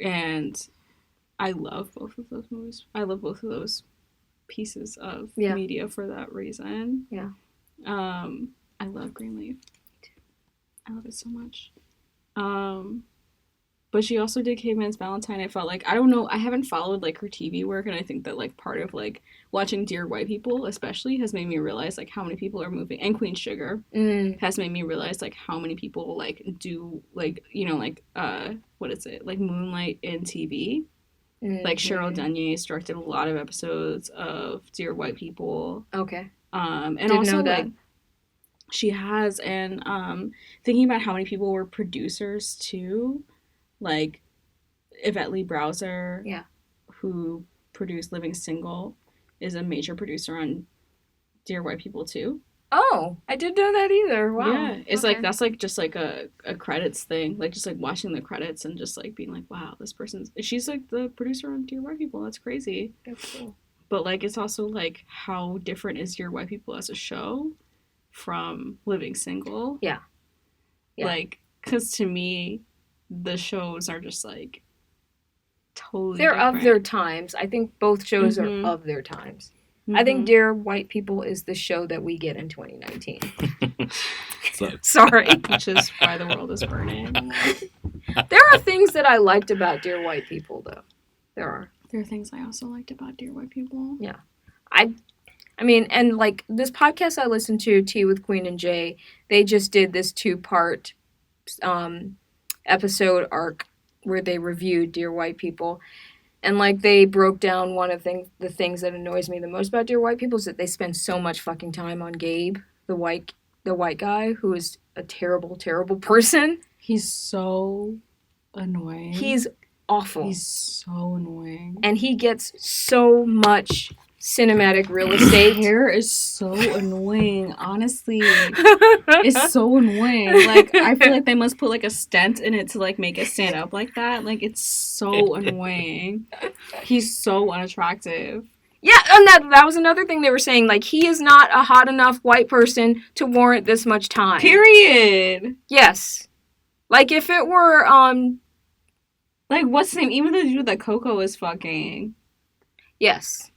And I love both of those movies. I love both of those pieces of media for that reason. Yeah. I love Greenleaf. I love it so much. But she also did Caveman's Valentine. I felt like, I don't know, I haven't followed, like, her TV work, and I think that, like, part of, like, watching Dear White People, especially, has made me realize, like, how many people are moving, and Queen Sugar has made me realize, like, how many people, like, do, like, you know, like, what is it, like, moonlight in TV. Like, Cheryl Dunye directed a lot of episodes of Dear White People. Okay. And Didn't also, know that. like, she has, and thinking about how many people were producers too, like Yvette Lee Browser, who produced Living Single, is a major producer on Dear White People too. Oh, I didn't know that either. Wow. Yeah, it's like, that's like just like a credits thing, like just like watching the credits and just like being like, wow, she's like the producer on Dear White People. That's crazy. That's cool. But like, it's also like, how different is Dear White People as a show from Living Single? Yeah. Like, because to me, the shows are just like totally They're different. of their times. I think both shows are of their times. I think Dear White People is the show that we get in 2019. Sorry. Which is why the world is burning. There are things that I liked about Dear White People, though. There are. There are things I also liked about Dear White People. Yeah. I mean, and like this podcast I listened to, Tea with Queen and Jay, they just did this 2-part episode arc where they reviewed Dear White People. And, like, they broke down one of the things that annoys me the most about Dear White People is that they spend so much fucking time on Gabe, the white guy, who is a terrible, terrible person. He's so annoying. He's awful. He's so annoying. And he gets so much cinematic real estate. His hair is so annoying, honestly. It's so annoying. Like, I feel like they must put like a stent in it to like make it stand up like that. Like, it's so annoying. He's so unattractive. Yeah, and that was another thing they were saying. Like, he is not a hot enough white person to warrant this much time. Period. Yes. Like, if it were, like, what's his name? Even the dude that Coco is fucking. Yes.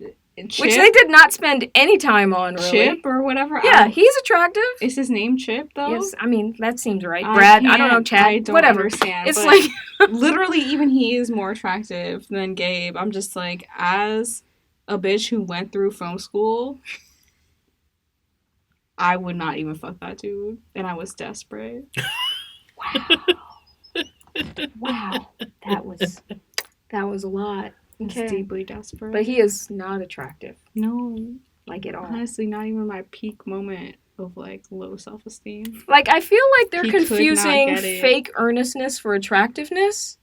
Chip? Which they did not spend any time on, really. Chip or whatever? Yeah, he's attractive. Is his name Chip, though? Yes, I mean, that seems right. Brad, I don't know, Chad, I don't whatever. understand. It's like... literally, even he is more attractive than Gabe. I'm just like, as a bitch who went through film school, I would not even fuck that dude. And I was desperate. Wow. Wow. That was a lot. He's Okay. deeply desperate. But he is not attractive, no, like at all. honestly, not even my peak moment of like low self-esteem. Like, I feel like they're He could not confusing get it. fake earnestness for attractiveness.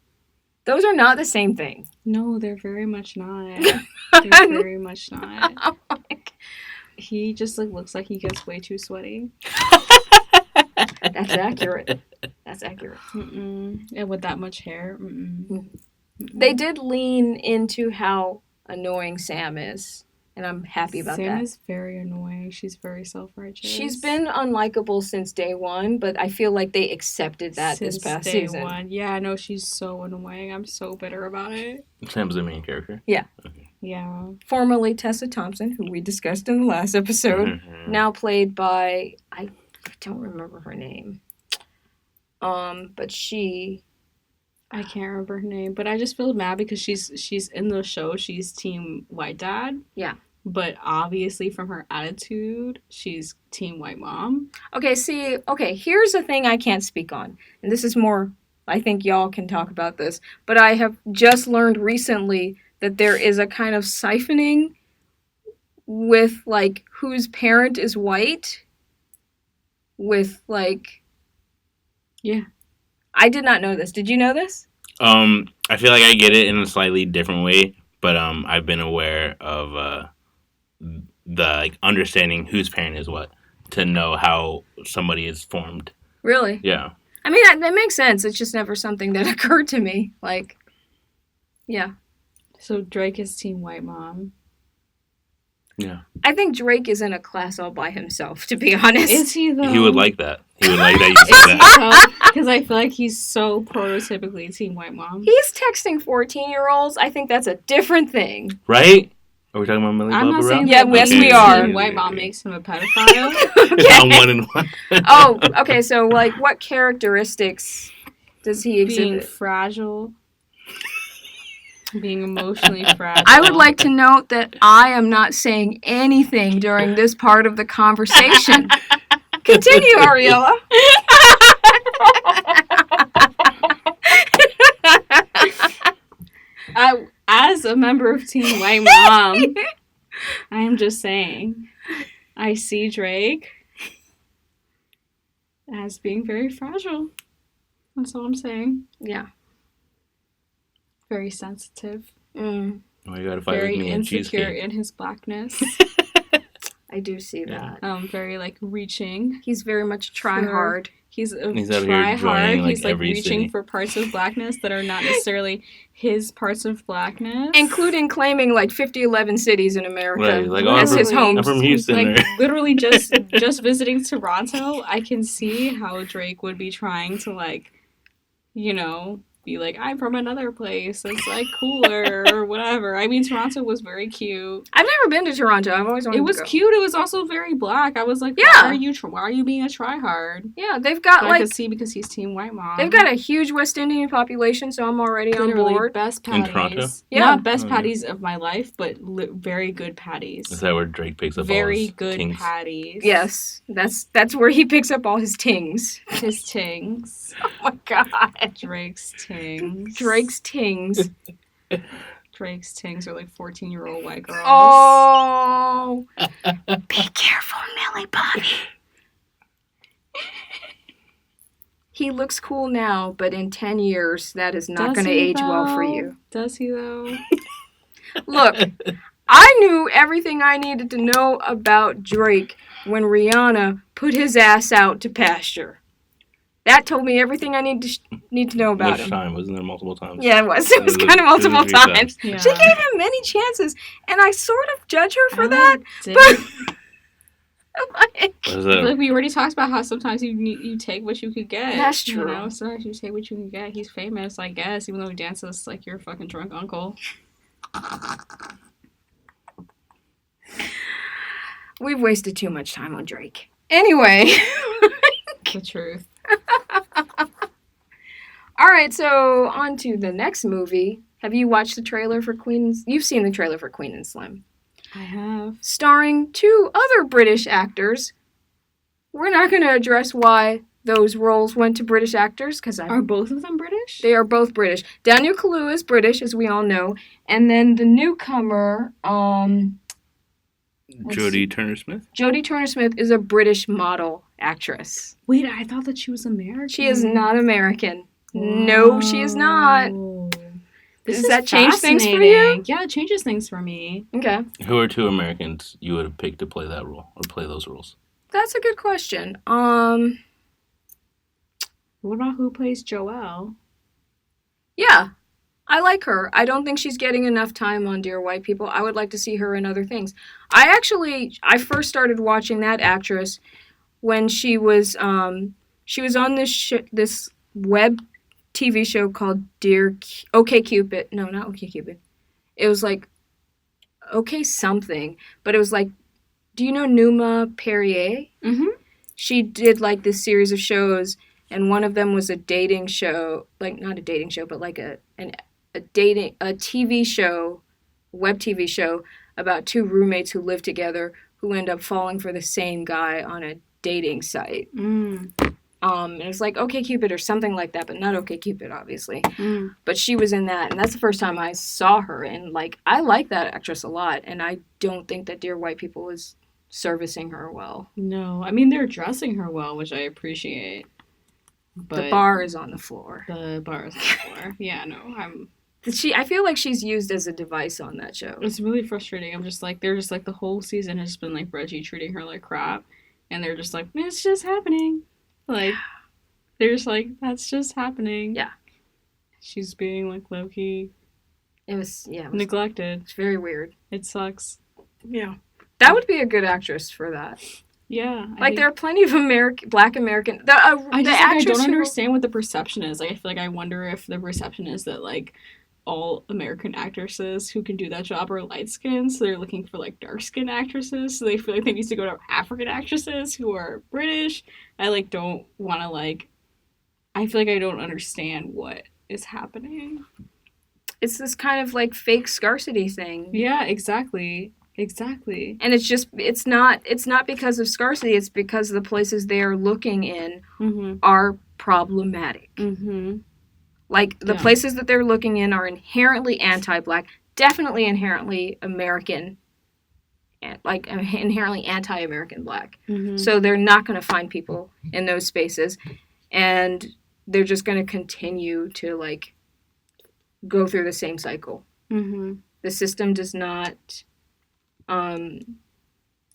Those are not the same thing. No, they're very much not. They're very much not. He just like looks like he gets way too sweaty. That's accurate. That's accurate. And with that much hair. They did lean into how annoying Sam is, and I'm happy about Sam that. is very annoying. She's very self-righteous. She's been unlikable since day one, but I feel like they accepted that this Since past day season. one. Yeah, I know she's so annoying. I'm so bitter about it. Sam's the main character. Yeah. Formerly Tessa Thompson, who we discussed in the last episode, Mhm. now played by, I don't remember her name. But she, I can't remember her name, but I just feel mad because she's in the show. She's team white dad. Yeah. But obviously from her attitude, she's team white mom. okay, here's a thing I can't speak on. And this is more, I think y'all can talk about this. But I have just learned recently that there is a kind of siphoning with, like, whose parent is white. With, like... Yeah. I did not know this. Did you know this? I feel like I get it in a slightly different way, but I've been aware of the like understanding whose parent is what to know how somebody is formed. Really? Yeah. I mean, that makes sense. It's just never something that occurred to me. Like, yeah. So Drake is team white mom. Yeah. I think Drake is in a class all by himself, to be honest. Is he though? He would like that. He would like that you say that. Because I feel like he's so prototypically team white mom. He's texting 14-year-olds. I think that's a different thing. Right? Are we talking about Millie I'm Bobby not Brown? saying Yeah, that yes, being we are. team white mom makes him a pedophile. I'm 1 and 1. Oh, okay. So, like, what characteristics does he Being exhibit? fragile. Being emotionally fragile. I would like to note that I am not saying anything during this part of the conversation. Continue, Ariella. As a member of Team White Mom, I am just saying, I see Drake as being very fragile. That's all I'm saying. Yeah. Very sensitive. Mm, Oh, you gotta fight Very with me and insecure cheesecake. in his blackness. I do see that. Very like reaching. He's very much try Sure. hard. He's a He's out here try hard. joining, like, He's like every reaching city. for parts of blackness that are not necessarily his parts of blackness. Including claiming like 50-11 cities in America. Right, like, oh, as I'm his from- home. I'm from Houston. Like Or... literally just visiting Toronto, I can see how Drake would be trying to like, you know, be like, I'm from another place that's like cooler or whatever. I mean, Toronto was very cute. I've never been to Toronto. I've always wanted It was to go. cute. It was also very black. I was like, Yeah. why are you being a tryhard? Yeah, they've got But I like could see because he's team white mom. they've got a huge West Indian population, so I'm already on literally board. best In patties. Toronto? Yeah. Not best Oh, yeah. patties of my life, but very good patties. Is that where Drake picks up all Very his good kinks? patties. Yes, that's where he picks up all his tings. His tings. Oh my god. Drake's tings. Drake's tings. Drake's tings are like 14-year-old white girls. Oh. Be careful, Millie Bobby. He looks cool now, but in 10 years, that is not Does going to he, age well for though? you. Does he though? Look, I knew everything I needed to know about Drake when Rihanna put his ass out to pasture. That told me everything I need to know about Which him. time? Wasn't there multiple times? Yeah, it was. It was It was kind of multiple 2 or 3 times. times. Yeah. She gave him many chances, and I sort of judge her for I that. did. But like, Was Like we already talked about how sometimes you take what you could get. That's You true. know, sometimes you take what you can get. He's famous, I guess, even though he dances like your fucking drunk uncle. we've wasted too much time on Drake. Anyway. The truth. All right, so on to the next movie. Have you watched the trailer for Queen's? You've seen the trailer for Queen and Slim. I have. Starring 2 other British actors. We're not going to address why those roles went to British actors, because Are both of them British? British? They are both British. Daniel Kaluuya is British, as we all know. And then the newcomer, Jodie Turner-Smith. Jodie Turner-Smith is a British model actress. Wait, I thought that she was American. She is not American. No, she is not. Does that change things for you? Yeah, it changes things for me. Okay. Who are 2 Americans you would have picked to play that role or play those roles? That's a good question. What about who plays Joelle? Yeah. I like her. I don't think she's getting enough time on Dear White People. I would like to see her in other things. I first started watching that actress when she was on this web TV show called OK Cupid. No, not OK Cupid. It was like OK something, but it was like, do you know Numa Perrier? Mm-hmm. She did like this series of shows, and one of them was a dating show, like not a dating show, but like a TV show, web TV show about 2 roommates who live together who end up falling for the same guy on a dating site. And it was like OkCupid or something like that, but not OkCupid, obviously. But she was in that, and that's the first time I saw her. And like, I like that actress a lot, and I don't think that Dear White People is servicing her well. No, I mean they're dressing her well, which I appreciate. But the bar is on the floor. The bar is on the floor. Yeah, no, I feel like she's used as a device on that show. It's really frustrating. I'm just like, they're just like, the whole season has been like Reggie treating her like crap, and they're just like, it's just happening. Like, they're just like, that's just happening. Yeah. She's being like low-key. It was neglected. It's very weird. It sucks. Yeah. That would be a good actress for that. Yeah. There are plenty of Black American. I don't understand what the perception is. Like, I feel like I wonder if the perception is that like all American actresses who can do that job are light skinned, so they're looking for like dark skinned actresses. So they feel like they need to go to African actresses who are British. I like don't want to like. I feel like I don't understand what is happening. It's this kind of like fake scarcity thing. Yeah, exactly. Exactly. And it's not because of scarcity, it's because the places they are looking in are problematic. Like, the places that they're looking in are inherently anti-Black, definitely inherently American, like, inherently anti-American Black. So they're not going to find people in those spaces, and they're just going to continue to, like, go through the same cycle. The system does not...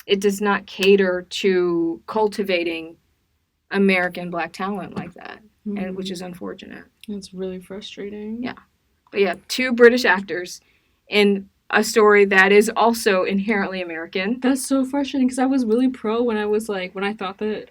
it does not cater to cultivating American Black talent like that, and which is unfortunate. It's really frustrating. Yeah. But yeah, 2 British actors in a story that is also inherently American. That's so frustrating, because I was really pro when I thought that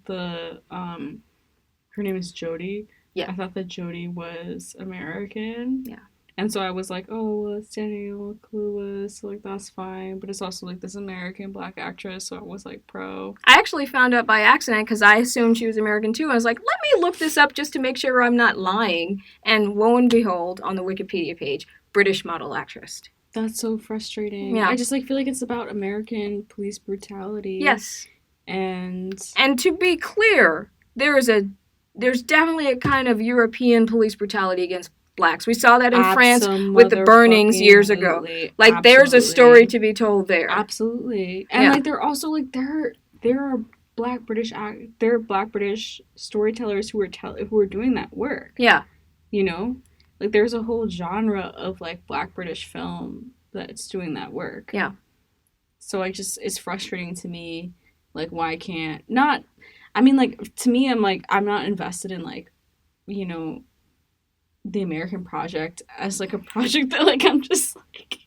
the her name is Jodie. Yeah. I thought that Jodie was American. Yeah. And so I was like, oh, well, it's Daniel Kaluuya, so, like, that's fine. But it's also, like, this American Black actress, so I was, like, pro. I actually found out by accident because I assumed she was American, too. I was like, let me look this up just to make sure I'm not lying. And lo and behold, on the Wikipedia page, British model actress. That's so frustrating. Yeah. I just, like, feel like it's about American police brutality. Yes. And to be clear, there's definitely a kind of European police brutality against Blacks. We saw that in France with the burnings years ago. Like, there's a story to be told there. Absolutely. And like, they're also like, there are Black British storytellers who are doing that work. Yeah. You know, like, there's a whole genre of like Black British film that's doing that work. Yeah. So it's frustrating to me, like, why can't not. I mean, like, to me, I'm like, I'm not invested in, like, you know, the American project as, like, a project that, like, I'm just, like,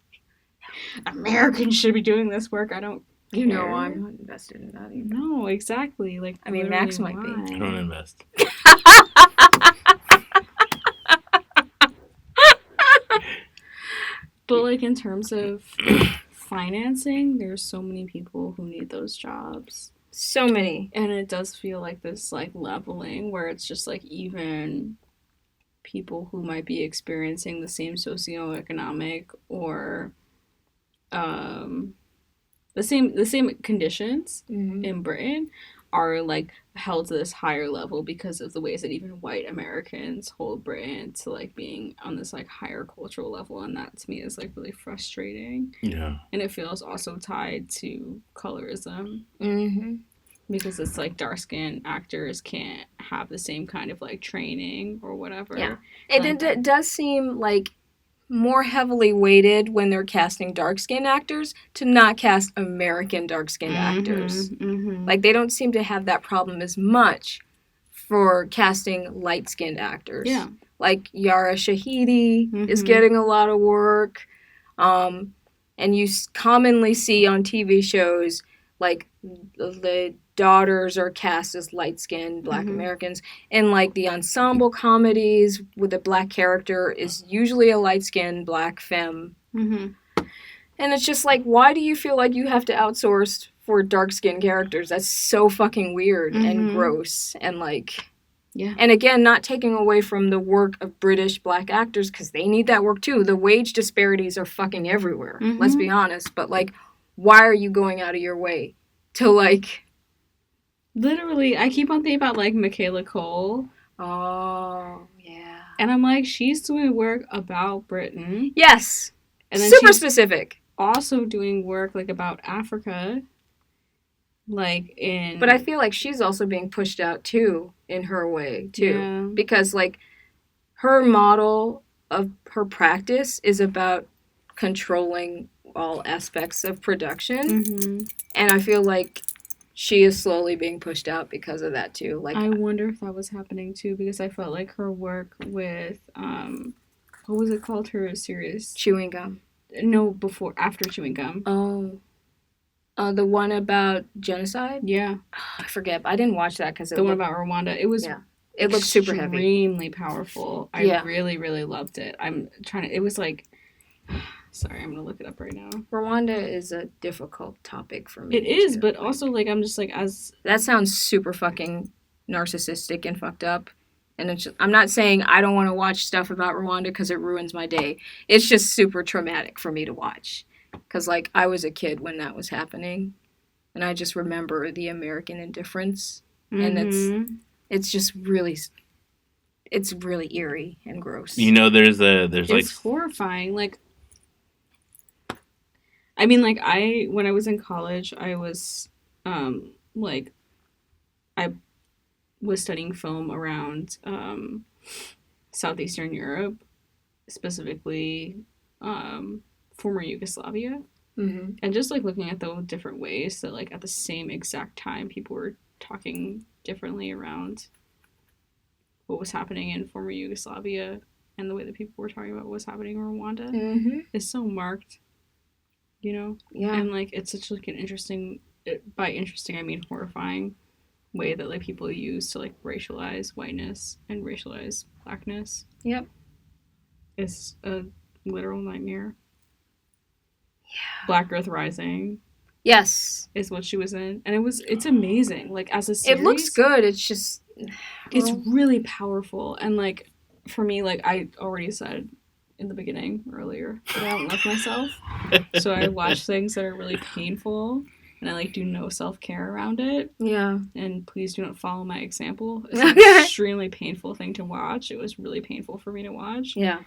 Americans should be doing this work. I don't care. You know, I'm not invested in that either. No, exactly. Like, I mean, Max might be. I don't invest. But, like, in terms of financing, there's so many people who need those jobs. So many. And it does feel like this, like, leveling where it's just, like, even people who might be experiencing the same socioeconomic or the same conditions in Britain are like held to this higher level because of the ways that even white Americans hold Britain to like being on this like higher cultural level, and that to me is like really frustrating. Yeah. And it feels also tied to colorism. Mm-hmm. Because it's like dark skinned actors can't have the same kind of like training or whatever. Yeah. It, Like- it does seem like more heavily weighted when they're casting dark-skinned actors to not cast American dark-skinned actors. Mm-hmm. Like, they don't seem to have that problem as much for casting light-skinned actors. Yeah. Like, Yara Shahidi is Mhm. getting a lot of work. And you commonly see on TV shows, like, the daughters are cast as light-skinned Black Mhm. Americans. And, like, the ensemble comedies with a Black character is usually a light-skinned Black femme. Mm-hmm. And it's just like, why do you feel like you have to outsource for dark-skinned characters? That's so fucking weird and Mhm. gross. And, like... Yeah. And again, not taking away from the work of British Black actors, because they need that work too. The wage disparities are fucking everywhere. Mhm. Let's be honest. But, like, why are you going out of your way to, like... Literally, I keep on thinking about like Michaela Cole, Oh, yeah. and I'm like, she's doing work about Britain, Yes. and then Super she's specific. also doing work like about Africa, like in. But I feel like she's also being pushed out too, in her way too. Yeah. Because, like, her model of her practice is about controlling all aspects of production. Mm-hmm. And I feel like she is slowly being pushed out because of that too. Like, I wonder if that was happening too, because I felt like her work with what was it called? Her series? chewing gum. No, after Chewing Gum. Oh. The one about genocide? Yeah, I forget. I didn't watch that because the one about Rwanda. It was. Yeah. It looked super heavy. Extremely powerful. I Yeah. really, really loved it. I'm trying to. It was like. Sorry, I'm gonna look it up right now. Rwanda is a difficult topic for me. It is, too. but also like I'm just like as That sounds super fucking narcissistic and fucked up. And it's just, I'm not saying I don't want to watch stuff about Rwanda because it ruins my day. It's just super traumatic for me to watch. Because, like, I was a kid when that was happening. And I just remember the American indifference. And it's just really... It's really eerie and gross. You know, there's like it's horrifying. Like, I mean, like when I was in college, I was like I was studying film around Southeastern Europe, specifically former Yugoslavia. Mm-hmm. And just like looking at the different ways that like at the same exact time people were talking differently around what was happening in former Yugoslavia and the way that people were talking about what was happening in Rwanda Mm-hmm. is so marked, you know? Yeah. And like it's such like an interesting, by interesting I mean horrifying way that like people use to like racialize whiteness and racialize blackness. Yep. It's a literal nightmare. Yeah. Black Earth Rising Yes. is what she was in, and it's amazing. Like as a series, It looks good. It's just... it's really powerful. And like for me, like I already said in the beginning earlier that I don't love myself, so I watch things that are really painful, and I like do no self-care around it. Yeah. And please do not follow my example. It's an extremely painful thing to watch. It was really painful for me to watch. Yeah.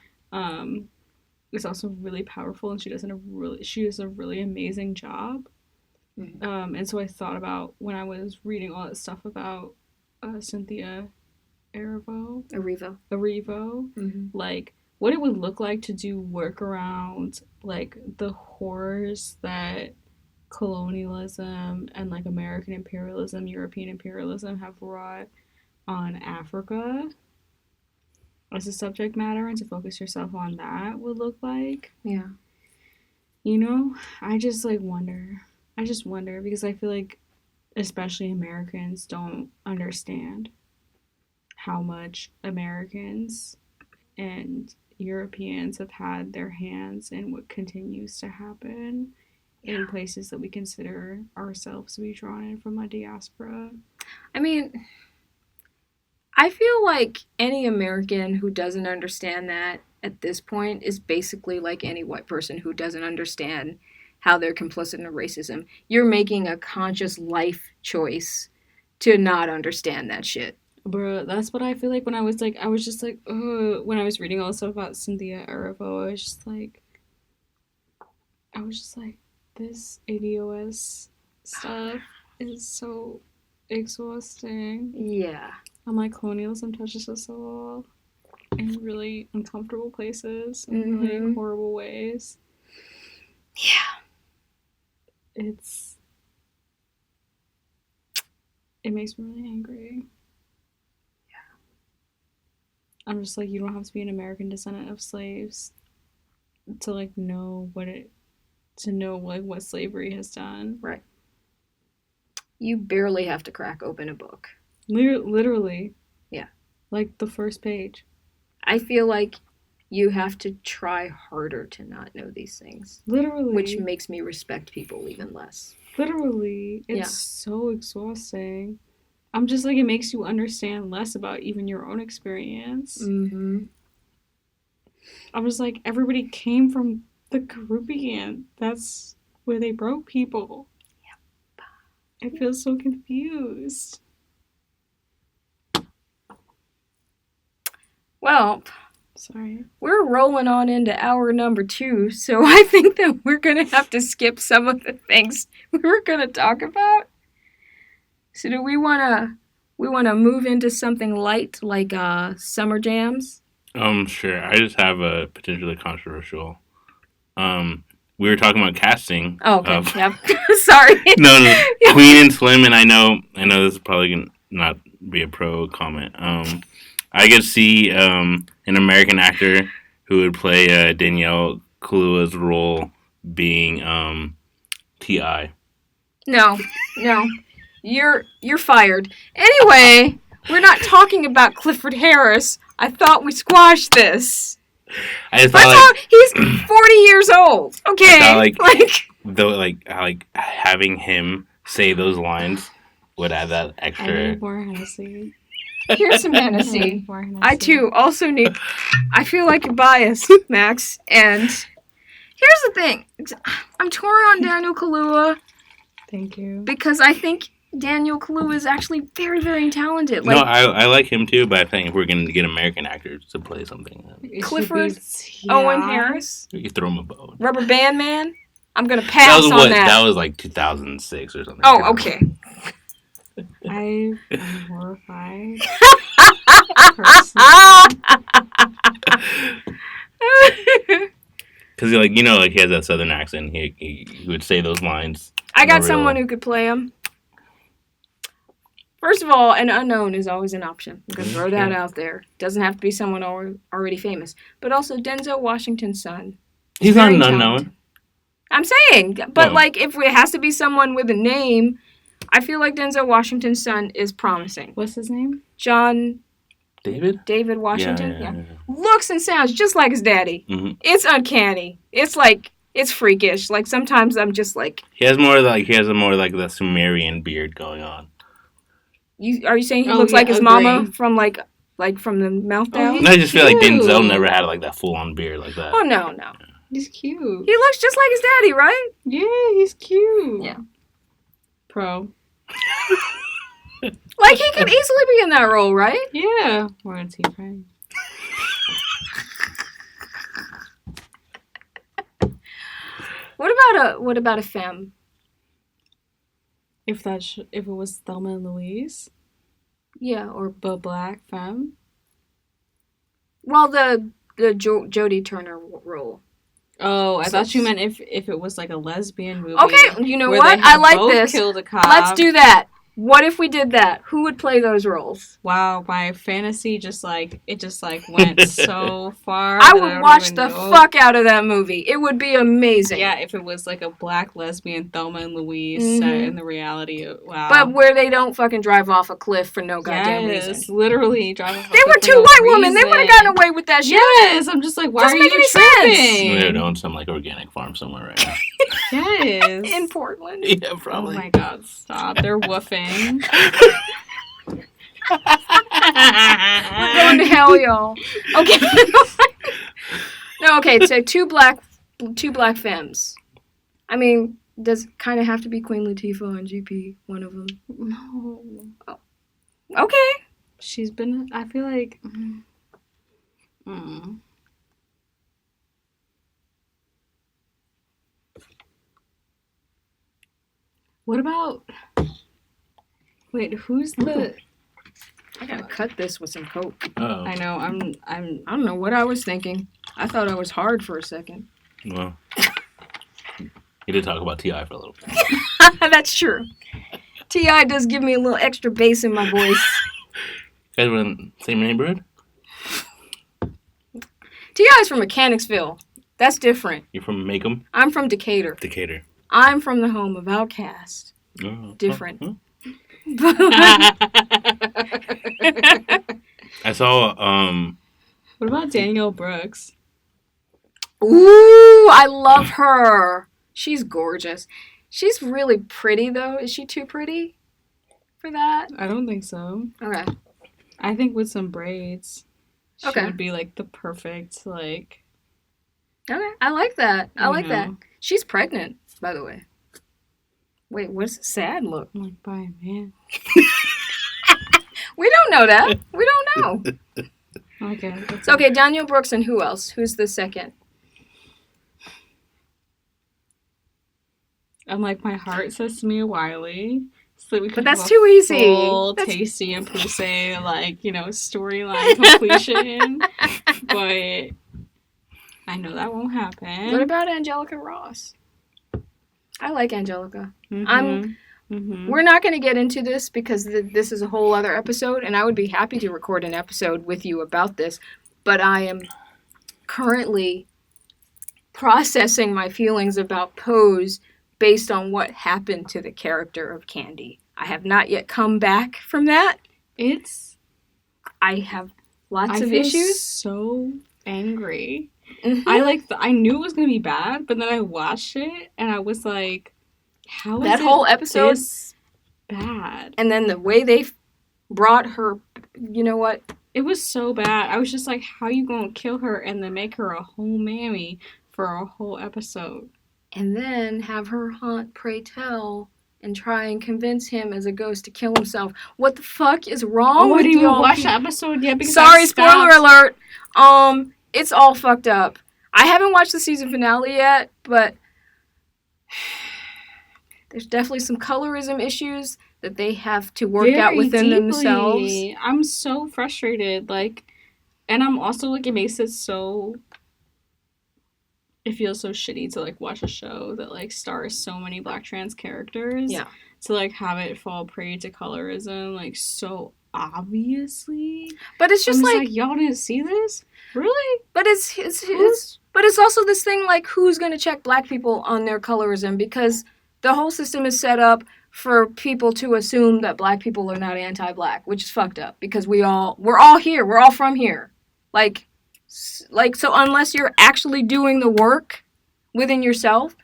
It's also really powerful, and she does a really amazing job. Mm-hmm. And so I thought about when I was reading all that stuff about Cynthia Erivo, Mm-hmm. like what it would look like to do work around like the horrors that colonialism and like American imperialism, European imperialism have wrought on Africa as a subject matter, and to focus yourself on that would look like. Yeah. You know, I just wonder because I feel like especially Americans don't understand how much Americans and Europeans have had their hands in what continues to happen in places that we consider ourselves to be drawn in from a diaspora. I mean, I feel like any American who doesn't understand that at this point is basically like any white person who doesn't understand how they're complicit in racism. You're making a conscious life choice to not understand that shit. Bro, that's what I feel like when I was just like, ugh, when I was reading all the stuff about Cynthia Erivo, I was just like, this ADOS stuff is so exhausting. Yeah. I'm like, colonialism touches us all in really uncomfortable places, in really horrible ways. Yeah. It makes me really angry. I'm just like, you don't have to be an American descendant of slaves to like know what slavery has done. Right. You barely have to crack open a book. Literally. Yeah. Like the first page. I feel like you have to try harder to not know these things. Literally. Which makes me respect people even less. Literally. It's so exhausting. I'm just like, it makes you understand less about even your own experience. Mm-hmm. I was like, everybody came from the Caribbean. That's where they broke people. Yep. I feel so confused. Well, sorry. We're rolling on into hour number 2, so I think that we're going to have to skip some of the things we were going to talk about. So do we want to move into something light like summer jams? Sure. I just have a potentially controversial. We were talking about casting. Oh, okay. Yep. Sorry. No. Queen and Slim, and I know this is probably gonna not be a pro comment. I could see an American actor who would play Danielle Kaluuya's role being T.I. No. You're fired. Anyway, we're not talking about Clifford Harris. I thought we squashed this. I just thought he's 40 years old. Okay. I thought, having him say those lines would add that extra. I need more Hennessy. Here's some Hennessy. I too also need. I feel like you're biased, Max. And here's the thing: I'm torn on Daniel Kaluuya. Thank you. Because I think Daniel Kaluuya is actually very, very talented. No, I like him too, but I think if we're going to get American actors to play something, Clifford Owen Harris, you could throw him a bone. Rubber Band Man. I'm gonna pass on that. That was like 2006 or something. Oh, okay. I'm horrified. Because he has that southern accent. He would say those lines. I got someone who could play him. First of all, an unknown is always an option. I'm going to throw that out there. Doesn't have to be someone already famous. But also, Denzel Washington's son. He's not an unknown. I'm saying. But, if it has to be someone with a name, I feel like Denzel Washington's son is promising. What's his name? John... David Washington? Yeah. Looks and sounds just like his daddy. Mm-hmm. It's uncanny. It's it's freakish. Sometimes I'm just like... He has more like the Sumerian beard going on. Are you saying he looks like his mama from from the mouth down? No, I just feel like Denzel never had that full on beard like that. Oh no. He's cute. He looks just like his daddy, right? Yeah, he's cute. Yeah. Pro. He could easily be in that role, right? Yeah. We're on Team Friend. What about a femme? If it was Thelma and Louise? Yeah, or the black femme? Well, the Jodie Turner role. Oh, I thought you meant if it was a lesbian movie. Okay, you know what? I like this. Killed a cop. Let's do that. What if we did that? Who would play those roles? Wow, my fantasy went so far. I would watch the fuck out of that movie. It would be amazing. Yeah, if it was a black lesbian Thelma and Louise set in the reality of, wow. But where they don't fucking drive off a cliff for no goddamn reason. Literally drive off a cliff. They were two white women. They would have gotten away with that shit. Yes, I'm just why are you tripping? They're doing some organic farm somewhere right now. Yes. In Portland. Yeah, probably. Oh my god, stop. They're woofing. We're going to hell, y'all. Okay. No, okay, so two black femmes. I mean, does kind of have to be Queen Latifah on GP, one of them? No. Oh. Okay. She's been, I feel like... What about... Wait, who's the... I gotta cut this with some Coke. Oh. I know, I'm... I don't know what I was thinking. I thought I was hard for a second. Well, you did talk about T.I. for a little bit. That's true. T.I. does give me a little extra bass in my voice. You guys were in the same neighborhood? T.I.'s from Mechanicsville. That's different. You're from Macomb? I'm from Decatur. Decatur. I'm from the home of Outkast. Oh, Different. oh. I saw, What about Danielle Brooks? Ooh, I love her. She's gorgeous. She's really pretty, though. Is she too pretty for that? I don't think so. Okay. I think with some braids, she Okay. would be, like, the perfect, like... Okay. I like that. I like that. know. She's pregnant, by the way. Wait, what's the sad look? I'm like, by a man. We don't know that. We don't know. Okay. That's So, okay, Danielle Brooks and who else? Who's the second? I'm like, my heart says to me Wiley. So we can But that's have a too easy. full That's- Tasty and Poussey, like, you know, storyline completion. But I know that won't happen. What about Angelica Ross? I like Angelica. Mm-hmm. We're not going to get into this because this is a whole other episode, and I would be happy to record an episode with you about this, but I am currently processing my feelings about Pose based on what happened to the character of Candy. I have not yet come back from that. I have lots I of feel issues. so angry. Mhm. I knew it was gonna be bad, but then I watched it and I was like, how is That it whole episode- this bad? And then the way they brought her, you know what? It was so bad. I was just like, how you gonna kill her and then make her a whole mammy for a whole episode? And then have her haunt Pray Tell and try and convince him as a ghost to kill himself. What the fuck is wrong I with didn't even y'all watch people? the episode yet because Sorry, I spoiler stopped. alert. It's all fucked up. I haven't watched the season finale yet, but there's definitely some colorism issues that they have to work out Very within deeply. themselves. I'm so frustrated. Like, and I'm also like, it makes it so. It feels so shitty to like watch a show that like stars so many Black trans characters. Yeah. To like have it fall prey to colorism like so obviously. But it's just I'm like, y'all didn't see this? Really? but it's but it's also this thing like who's gonna check Black people on their colorism, because the whole system is set up for people to assume that Black people are not anti-Black, which is fucked up because we're all here, we're all from here, like so unless you're actually doing the work within yourself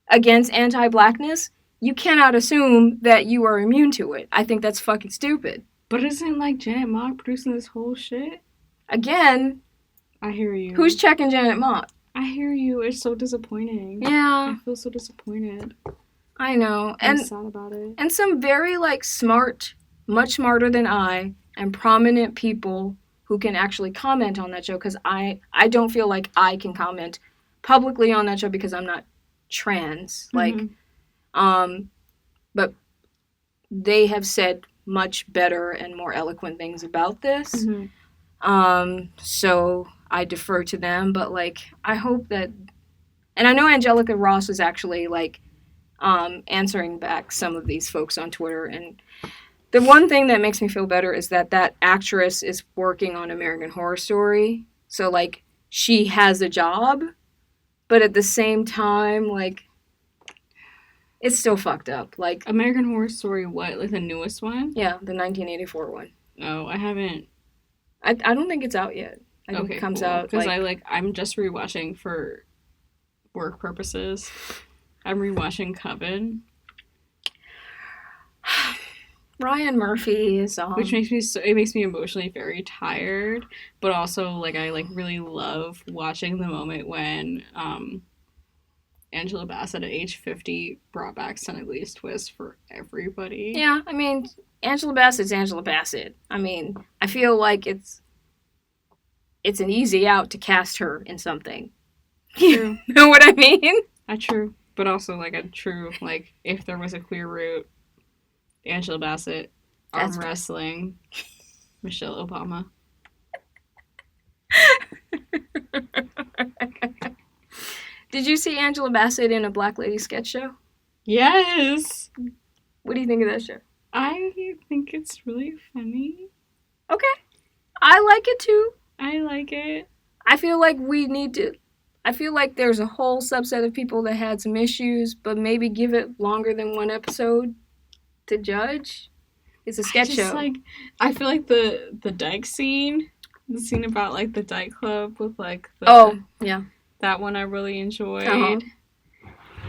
against anti-Blackness, you cannot assume that you are immune to it. I think that's fucking stupid. But isn't like Janet Mock producing this whole shit? Again, I hear you. who's checking Janet Mock? I hear you. It's so disappointing. Yeah, I feel so disappointed. I know. I'm And sad about it. and some very like smart, much smarter than I, and prominent people who can actually comment on that show, because I don't feel like I can comment publicly on that show because I'm not trans. Like, but they have said much better and more eloquent things about this. So I defer to them, but like I hope that, and I know Angelica Ross is actually like answering back some of these folks on Twitter, and the one thing that makes me feel better is that actress is working on American Horror Story, so like she has a job, but at the same time like it's still fucked up. Like American Horror Story, what? Like the newest one? yeah, the 1984 one. Oh, I haven't. I don't think it's out yet. I think it comes out because like, I'm just rewatching for work purposes. I'm rewatching Coven, Ryan Murphy is which makes me emotionally very tired, but also like I like really love watching the moment when Angela Bassett at age 50 brought back Senegalese twist for everybody. Yeah, I mean, Angela Bassett's Angela Bassett. I mean, I feel like it's an easy out to cast her in something. True. You know what I mean? True. But also, like, a true, like, if there was a queer route, Angela Bassett, arm wrestling, Michelle Obama. Did you see Angela Bassett in a Black Lady sketch show? Yes! What do you think of that show? I think it's really funny. Okay. I like it too. I like it. I feel like I feel like there's a whole subset of people that had some issues, but maybe give it longer than one episode to judge. It's a sketch show. Like, I feel like the Dyke scene, the scene about, like, the Dyke Club with, like, the... Oh, yeah. That one I really enjoyed. Uh-huh.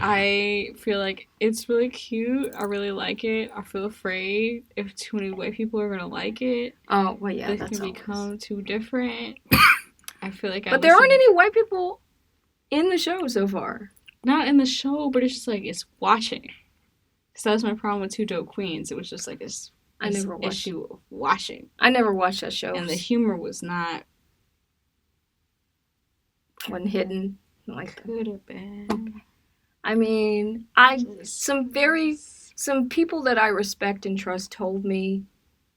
I feel like it's really cute. I really like it. I feel afraid if too many white people are going to like it. Oh, well, yeah, They that's can become too different. I feel like But there aren't any white people in the show so far. Not in the show, but it's just like, it's watching. So that was my problem with Two Dope Queens. It was just like this issue of watching. I never watched that show. And the humor was not... Wasn't hidden. Like, could have been. I mean, some people that I respect and trust told me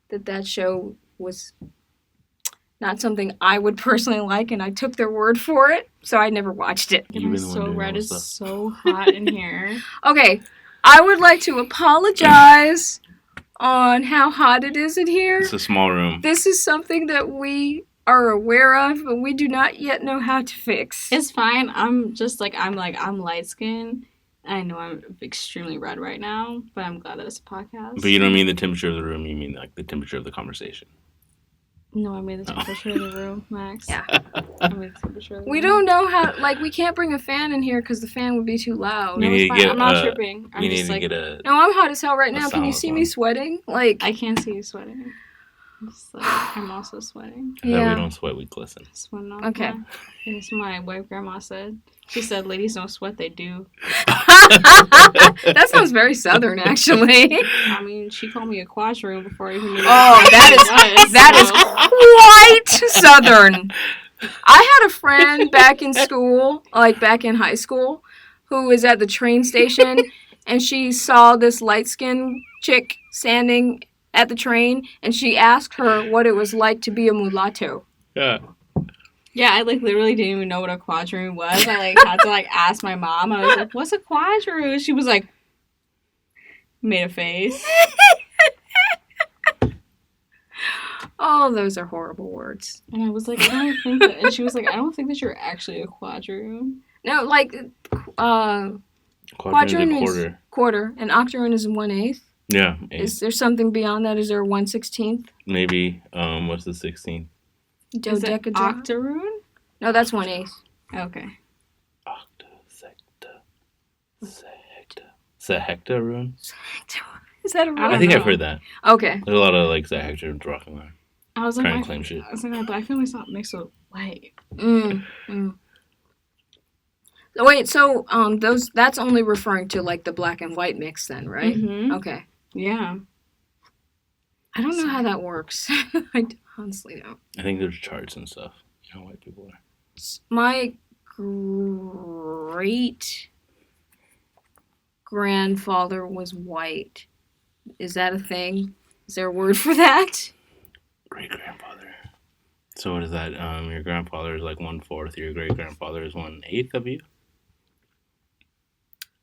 that show was not something I would personally like, and I took their word for it, so I never watched it. I'm so red. It's so hot in here. Okay, I would like to apologize on how hot it is in here. It's a small room. This is something that we are aware of, but we do not yet know how to fix. It's fine. I'm light skinned. I know I'm extremely red right now, but I'm glad that it's a podcast. But you don't mean the temperature of the room, you mean like the temperature of the conversation. No, I mean the temperature of the room, Max. Yeah. I mean the temperature of the room. We don't know how, like, we can't bring a fan in here because the fan would be too loud. No, it's fine. I'm not tripping. I'm just like... No, I'm hot as hell right now. Can you see me sweating? Like, I can't see you sweating. I'm also sweating. Yeah. We don't sweat, we glisten. Okay. It's my white grandma said. She said, ladies don't sweat, they do. That sounds very southern, actually. I mean, she called me a quadroon before I even knew that is quite southern. I had a friend back in school, like back in high school, who was at the train station, and she saw this light-skinned chick standing at the train, and she asked her what it was like to be a mulatto. Yeah. Yeah, I literally didn't even know what a quadroon was. I had to ask my mom. I was like, "What's a quadroon?" She was like, made a face. Oh, those are horrible words. And I was like, I don't think that. And she was like, I don't think that you're actually a quadroon. No, like quadroon is quarter, and octoroon is 1/8. Yeah. Is there something beyond that? Is there 1/16? Maybe. What's the 16th? Dodecadron? Octoroon? No, that's 1/8. Okay. Sehectaroon? Is that a real? I think I've heard that. Okay. There's a lot of Sehectaroons rocking around. I was like, trying to claim shit. I was like, but I feel like it's not mixed with white. Wait, so that's only referring to the black and white mix then, right? Mm-hmm. Okay. Yeah. I don't know how that works. I honestly don't. I think there's charts and stuff. You know, white people are. My great grandfather was white. Is that a thing? Is there a word for that? Great grandfather. So what is that? Your grandfather is 1/4. Your great grandfather is 1/8 of you.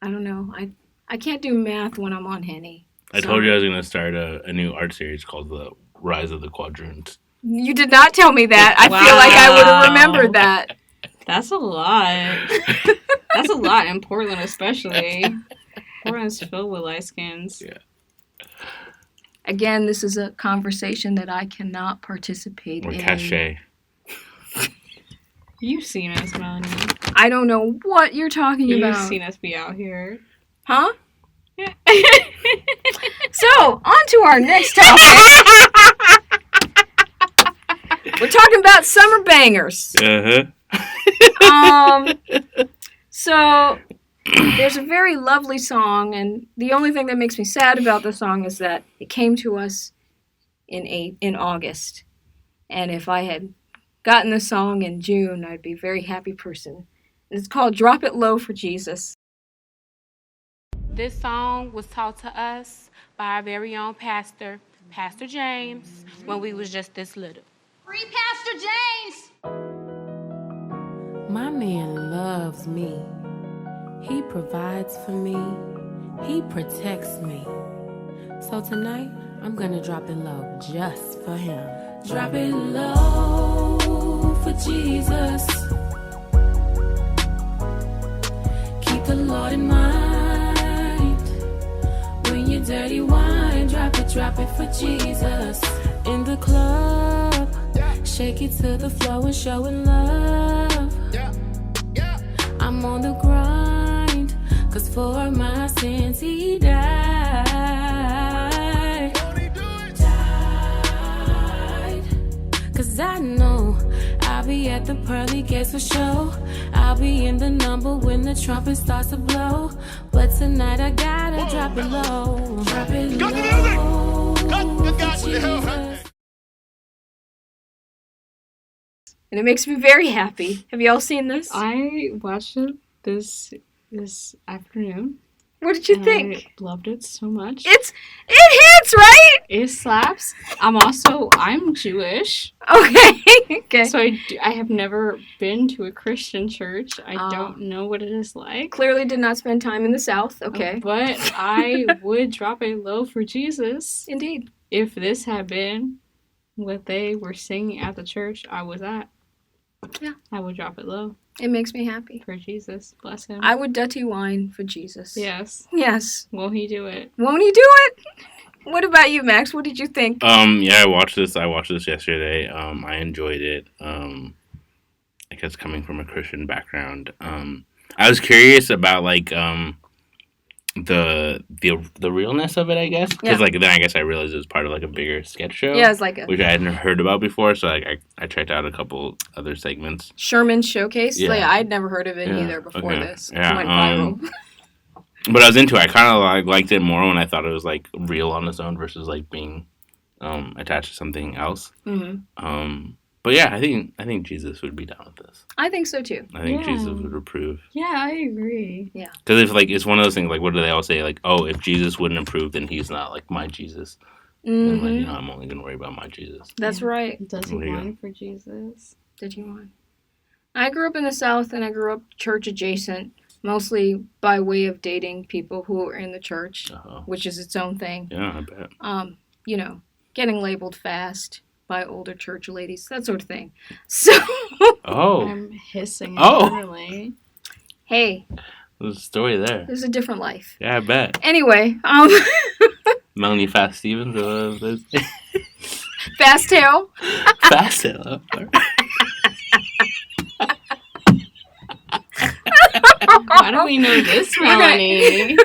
I don't know. I can't do math when I'm on Henny. I told you I was going to start a new art series called The Rise of the Quadroons. You did not tell me that. I feel like I would have remembered that. That's a lot. That's a lot in Portland, especially. Portland's filled with light skins. Yeah. Again, this is a conversation that I cannot participate in. Or cachet. You've seen us, Melanie. I don't know what you're talking about. You've seen us be out here. Huh? Yeah. So, on to our next topic. We're talking about summer bangers. Uh-huh. So, There's a very lovely song, and the only thing that makes me sad about the song is that it came to us in August. And if I had gotten the song in June, I'd be a very happy person. And it's called Drop It Low for Jesus. This song was taught to us by our very own pastor, Pastor James, when we was just this little. Free Pastor James! My man loves me. He provides for me. He protects me. So tonight, I'm gonna drop it low just for him. Drop it low for Jesus. Keep the Lord in mind. When you're dirty wine, drop it for Jesus. In the club, shake it to the floor and show it love. I'm on the grind, 'cause for my sins he died. 'Cause I know I'll be at the pearly gates for show. I'll be in the number when the trumpet starts to blow. But tonight I gotta drop it low. Drop it low. For Jesus. And it makes me very happy. Have you all seen this? I watched it this afternoon. What did you and think? I loved it so much. It hits, right? It slaps. I'm Jewish. Okay. Okay. So I have never been to a Christian church. I don't know what it is like. Clearly did not spend time in the South. Okay. But I would drop it low for Jesus. Indeed. If this had been what they were singing at the church I was at. Yeah. I would drop it low. It makes me happy. For Jesus. Bless him. I would dirty wine for Jesus. Yes. Yes. Won't he do it? Won't he do it? What about you, Max? What did you think? Yeah, I watched this yesterday. I enjoyed it. I guess coming from a Christian background. I was curious about like the realness of it, I guess. Because then I guess I realized it was part of like a bigger sketch show. Yeah, it's like which I hadn't heard about before, so I checked out a couple other segments. Sherman Showcase? Yeah. Like, I'd never heard of it either before this. Yeah. It went viral. But I was into it. I kind of liked it more when I thought it was like real on its own versus like being attached to something else. Mm-hmm. But yeah, I think Jesus would be down with this. I think so too. I think Jesus would approve. Yeah, I agree. Yeah. Because if like it's one of those things, like what do they all say? Like, oh, if Jesus wouldn't approve, then he's not like my Jesus. Mm-hmm. And like, I'm only gonna worry about my Jesus. That's right. Does he whine for Jesus? Did he whine? I grew up in the South, and I grew up church adjacent, mostly by way of dating people who were in the church, which is its own thing. Yeah, I bet. Getting labeled fast by older church ladies, that sort of thing. So. I'm hissing internally. Hey. There's a story there. There's a different life. Yeah, I bet. Anyway, Melanie Fast Stevens. Fast Tail. Fast Tail. Why do we know this, Melanie?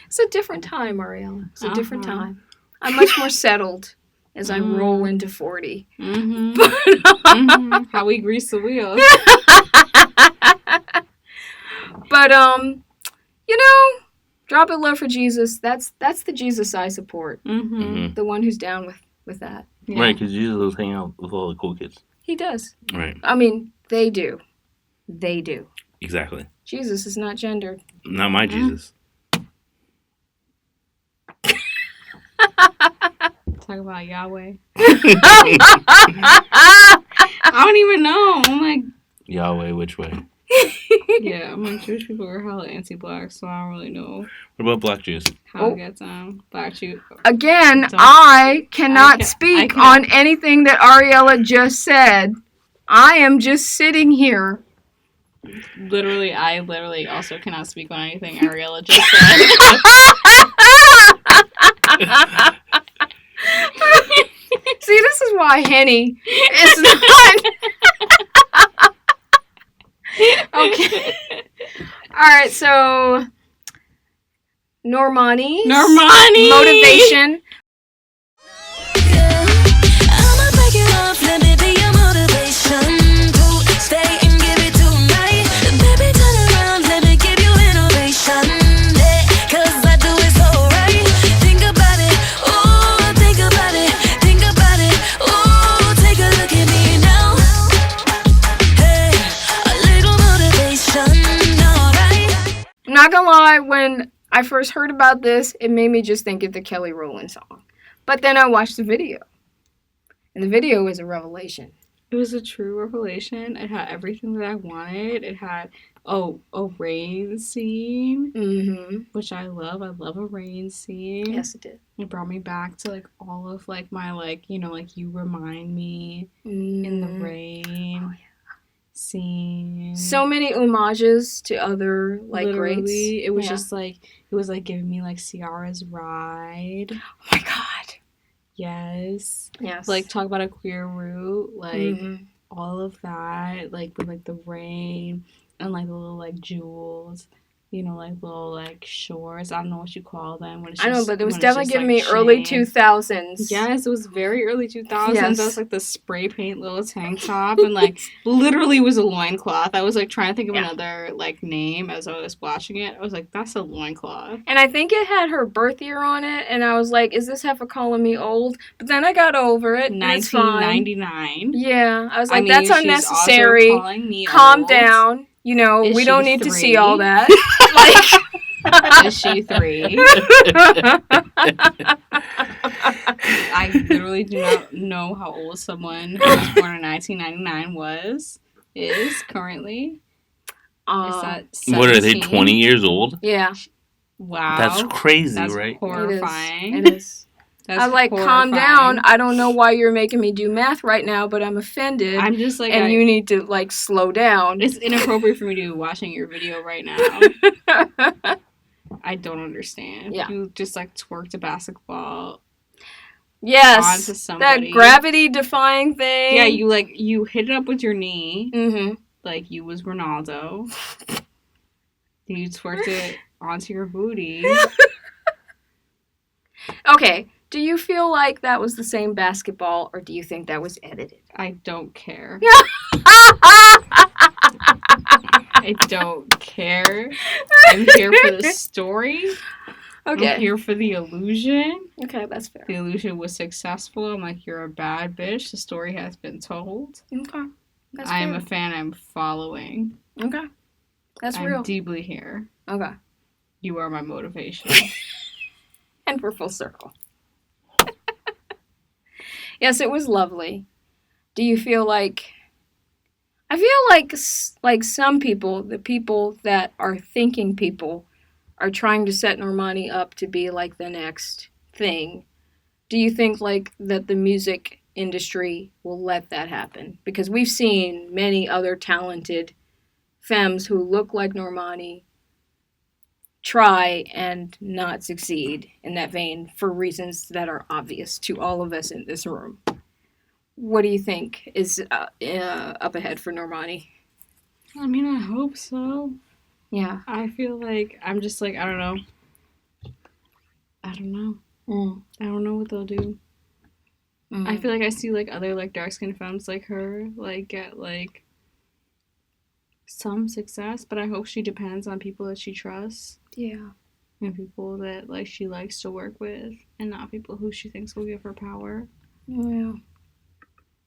It's a different time, Ariella. It's a different time. I'm much more settled as I roll into 40. Mm-hmm. How we grease the wheels. But drop it low for Jesus. That's the Jesus I support. Mm-hmm. The one who's down with that. Yeah. Right, because Jesus was hanging out with all the cool kids. He does. Right. I mean, they do. They do. Exactly. Jesus is not gendered. Not my Jesus. Talk about Yahweh. I don't even know. I'm like... Yahweh, which way? Yeah, I'm like, Jewish people are hella anti-black, so I don't really know. What about black Jews? How it gets on. Black Jews. Again, I cannot speak on anything that Ariella just said. I am just sitting here. I literally also cannot speak on anything Ariella just said. See, this is why Henny is not... Okay. Alright, so... Normani. Motivation. I'ma break it off, let me be your motivation. To stay and give it tonight. Baby, turn around, let me give you an Not gonna lie, when I first heard about this, it made me just think of the Kelly Rowland song. But then I watched the video. And the video was a revelation. It was a true revelation. It had everything that I wanted. It had a rain scene, which I love. I love a rain scene. Yes, it did. It brought me back to like all of like my like, you know, like You Remind Me in the Rain scene. So many homages to other like Literally, greats. it was just like it was like giving me like Ciara's Ride. Oh my god. Yes. Yes. Like talk about a queer root, like all of that, like with like the rain and like the little like jewels, you know, like little like shores. I don't know what you call them. When it's just, I know, but it was definitely just, giving like, me early chain. 2000s. Yes, it was very early 2000s. Yes. That was like the spray paint little tank top and like literally was a loincloth. I was like trying to think of another like name as I was watching it. I was like, that's a loincloth. And I think it had her birth year on it, and I was like, is this heifer calling me old? But then I got over it. 1999. Yeah. I was like, I mean, that's she's unnecessary. also calling me Calm old. down. You know, Is we she don't need to 3? see all that. Is she 3? I literally do not know how old someone who was born in 1999 is currently. Is that 17? What are they, 20 years old? Yeah. Wow. That's crazy, That's right? horrifying. It is. That's I was like, calm down. I don't know why you're making me do math right now, but I'm offended. I'm just like, and you need to like slow down. It's inappropriate for me to be watching your video right now. I don't understand. Yeah. You just like twerked a basketball. Yes. Onto somebody. That gravity defying thing. Yeah, you hit it up with your knee. Mm-hmm. Like you was Ronaldo. You twerked it onto your booty. Okay. Do you feel like that was the same basketball, or do you think that was edited? I don't care. I don't care. I'm here for the story. Okay. I'm here for the illusion. Okay, that's fair. The illusion was successful. I'm like, you're a bad bitch. The story has been told. Okay. That's I am fair. a fan. I'm following. Okay. That's I'm real. deeply here. Okay. You are my motivation. And we're full circle. Yes, it was lovely. Do you feel like... I feel like some people, the people that are thinking people, are trying to set Normani up to be like the next thing. Do you think like that the music industry will let that happen? Because we've seen many other talented femmes who look like Normani try and not succeed in that vein for reasons that are obvious to all of us in this room. What do you think is up ahead for Normani? I mean, I hope so. Yeah. I feel like I'm just like, I don't know. I don't know what they'll do. I feel like I see like other like dark skinned femmes like her like get like some success, but I hope she depends on people that she trusts. Yeah. And people that like she likes to work with, and not people who she thinks will give her power. Yeah.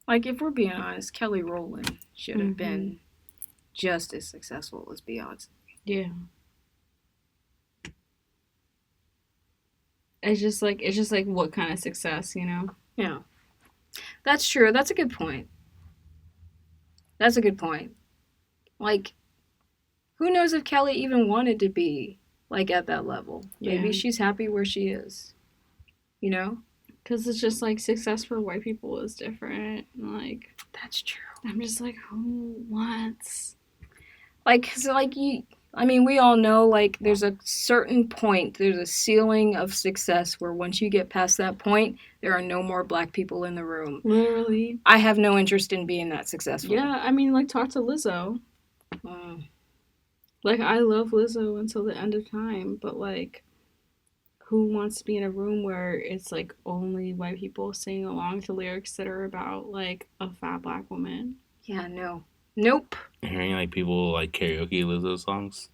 Like, if we're being honest, Kelly Rowland should have been just as successful as Beyonce. Yeah. It's just like what kind of success, you know? Yeah. That's true. That's a good point. Like, who knows if Kelly even wanted to be, like, at that level. Yeah. Maybe she's happy where she is. You know? Because it's just, like, success for white people is different. Like, that's true. I'm just like, who wants? Like, cause, like, we all know, like, there's a certain point, there's a ceiling of success where once you get past that point, there are no more black people in the room. Literally. I have no interest in being that successful. Yeah, I mean, like, talk to Lizzo. Like, I love Lizzo until the end of time, but, like, who wants to be in a room where it's, like, only white people singing along to lyrics that are about, like, a fat black woman? Yeah, no. Nope. Hearing, like, people, like, karaoke Lizzo songs.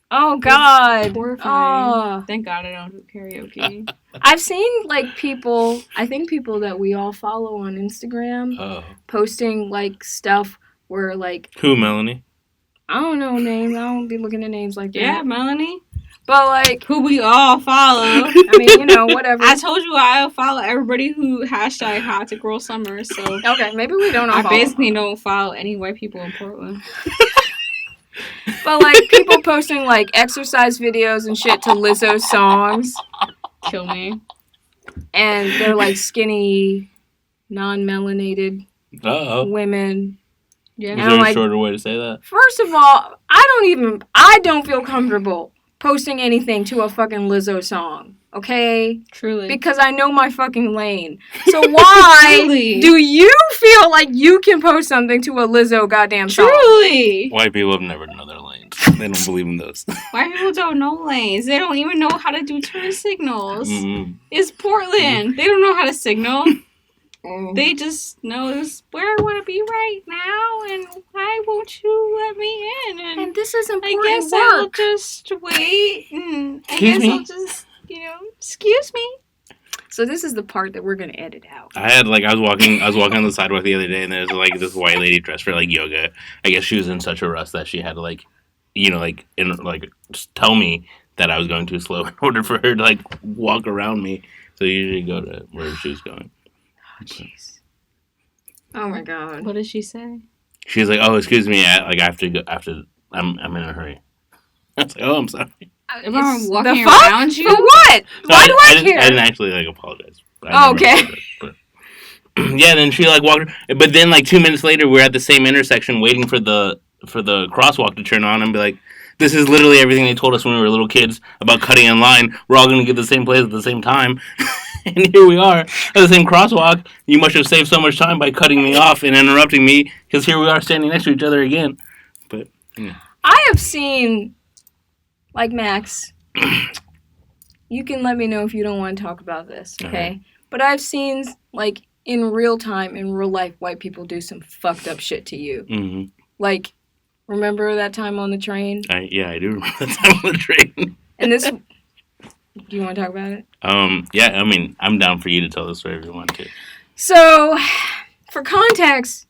Oh, God. It's horrifying. Thank God I don't do karaoke. I've seen, like, people that we all follow on Instagram posting, like, stuff where, like... Who, Melanie? I don't know names. I don't be looking at names like that. Yeah, Melanie. But, like... Who we all follow. I mean, you know, whatever. I told you I'll follow everybody who hashtag Hot to Girl Summer, so... Okay, maybe we don't all I follow basically them. don't follow any white people in Portland. But, like, people posting, like, exercise videos and shit to Lizzo's songs. Kill me. And they're, like, skinny, non-melanated women. Yeah. Is there a shorter way to say that? First of all, I don't feel comfortable posting anything to a fucking Lizzo song, okay? Truly. Because I know my fucking lane. So why Truly. do you feel like you can post something to a Lizzo goddamn song? Truly. White people have never known their lanes. They don't believe in those. White people don't know lanes. They don't even know how to do turn signals. Mm-hmm. It's Portland. They don't know how to signal. They just know this is where I want to be right now, and why won't you let me in? And this is important I guess work. I'll just wait, and I'll just, excuse me. So this is the part that we're gonna edit out. I was walking on the sidewalk the other day, and there's like this white lady dressed for like yoga. I guess she was in such a rush that she had to just tell me that I was going too slow in order for her to like walk around me. So you usually go to where she was going. Oh jeez. Oh my god. What did she say? She was like, "Oh, excuse me, I have to go. I'm in a hurry." I was like, "Oh, I'm sorry." If I'm walking the fuck? around you? For what? Why do I care? I didn't actually apologize. Okay. But yeah, then she walked. But then 2 minutes later, we're at the same intersection waiting for the crosswalk to turn on, and be like, "This is literally everything they told us when we were little kids about cutting in line. We're all going to get the same place at the same time." And here we are at the same crosswalk. You must have saved so much time by cutting me off and interrupting me, because here we are standing next to each other again. But yeah. I have seen, Max, you can let me know if you don't want to talk about this, okay? But I've seen, in real time, in real life, white people do some fucked up shit to you. Mm-hmm. Remember that time on the train? I do remember that time on the train. And this... Do you want to talk about it? Yeah, I mean, I'm down for you to tell the story if you want to. So, for context,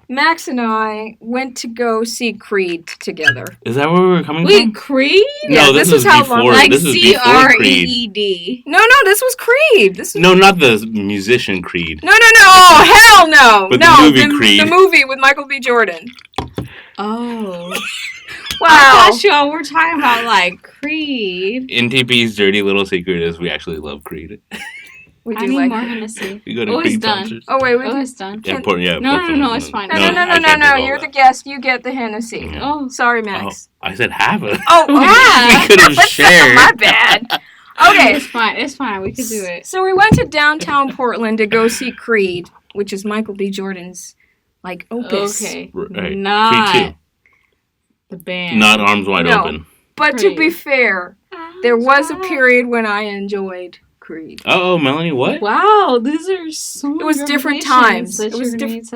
Max and I went to go see Creed together. Is that where we were coming from? Wait, Creed? No, this was how long. This was before Creed. Creed. No, this was Creed. No, not the musician Creed. No. Oh, hell no. But no, the movie Creed. The movie with Michael B. Jordan. Oh. Wow. I thought y'all were talking about, Creed. NTP's dirty little secret is we actually love Creed. We do I need more Hennessy. We go to Creed concerts. Oh, wait. It's done. Yeah, No, it's fine. No. You're the guest. You get the Hennessy. Yeah. Oh, sorry, Max. I said half of it. Oh, yeah. We could have shared. My bad. Okay. It's fine. We could do it. So we went to downtown Portland to go see Creed, which is Michael B. Jordan's, opus. Okay. Right. Not Creed 2. The band. Not Arms Wide Open. But to be fair, there was a period when I enjoyed Creed. Oh, Melanie, what? Wow, these are so many. It was different times. It was a different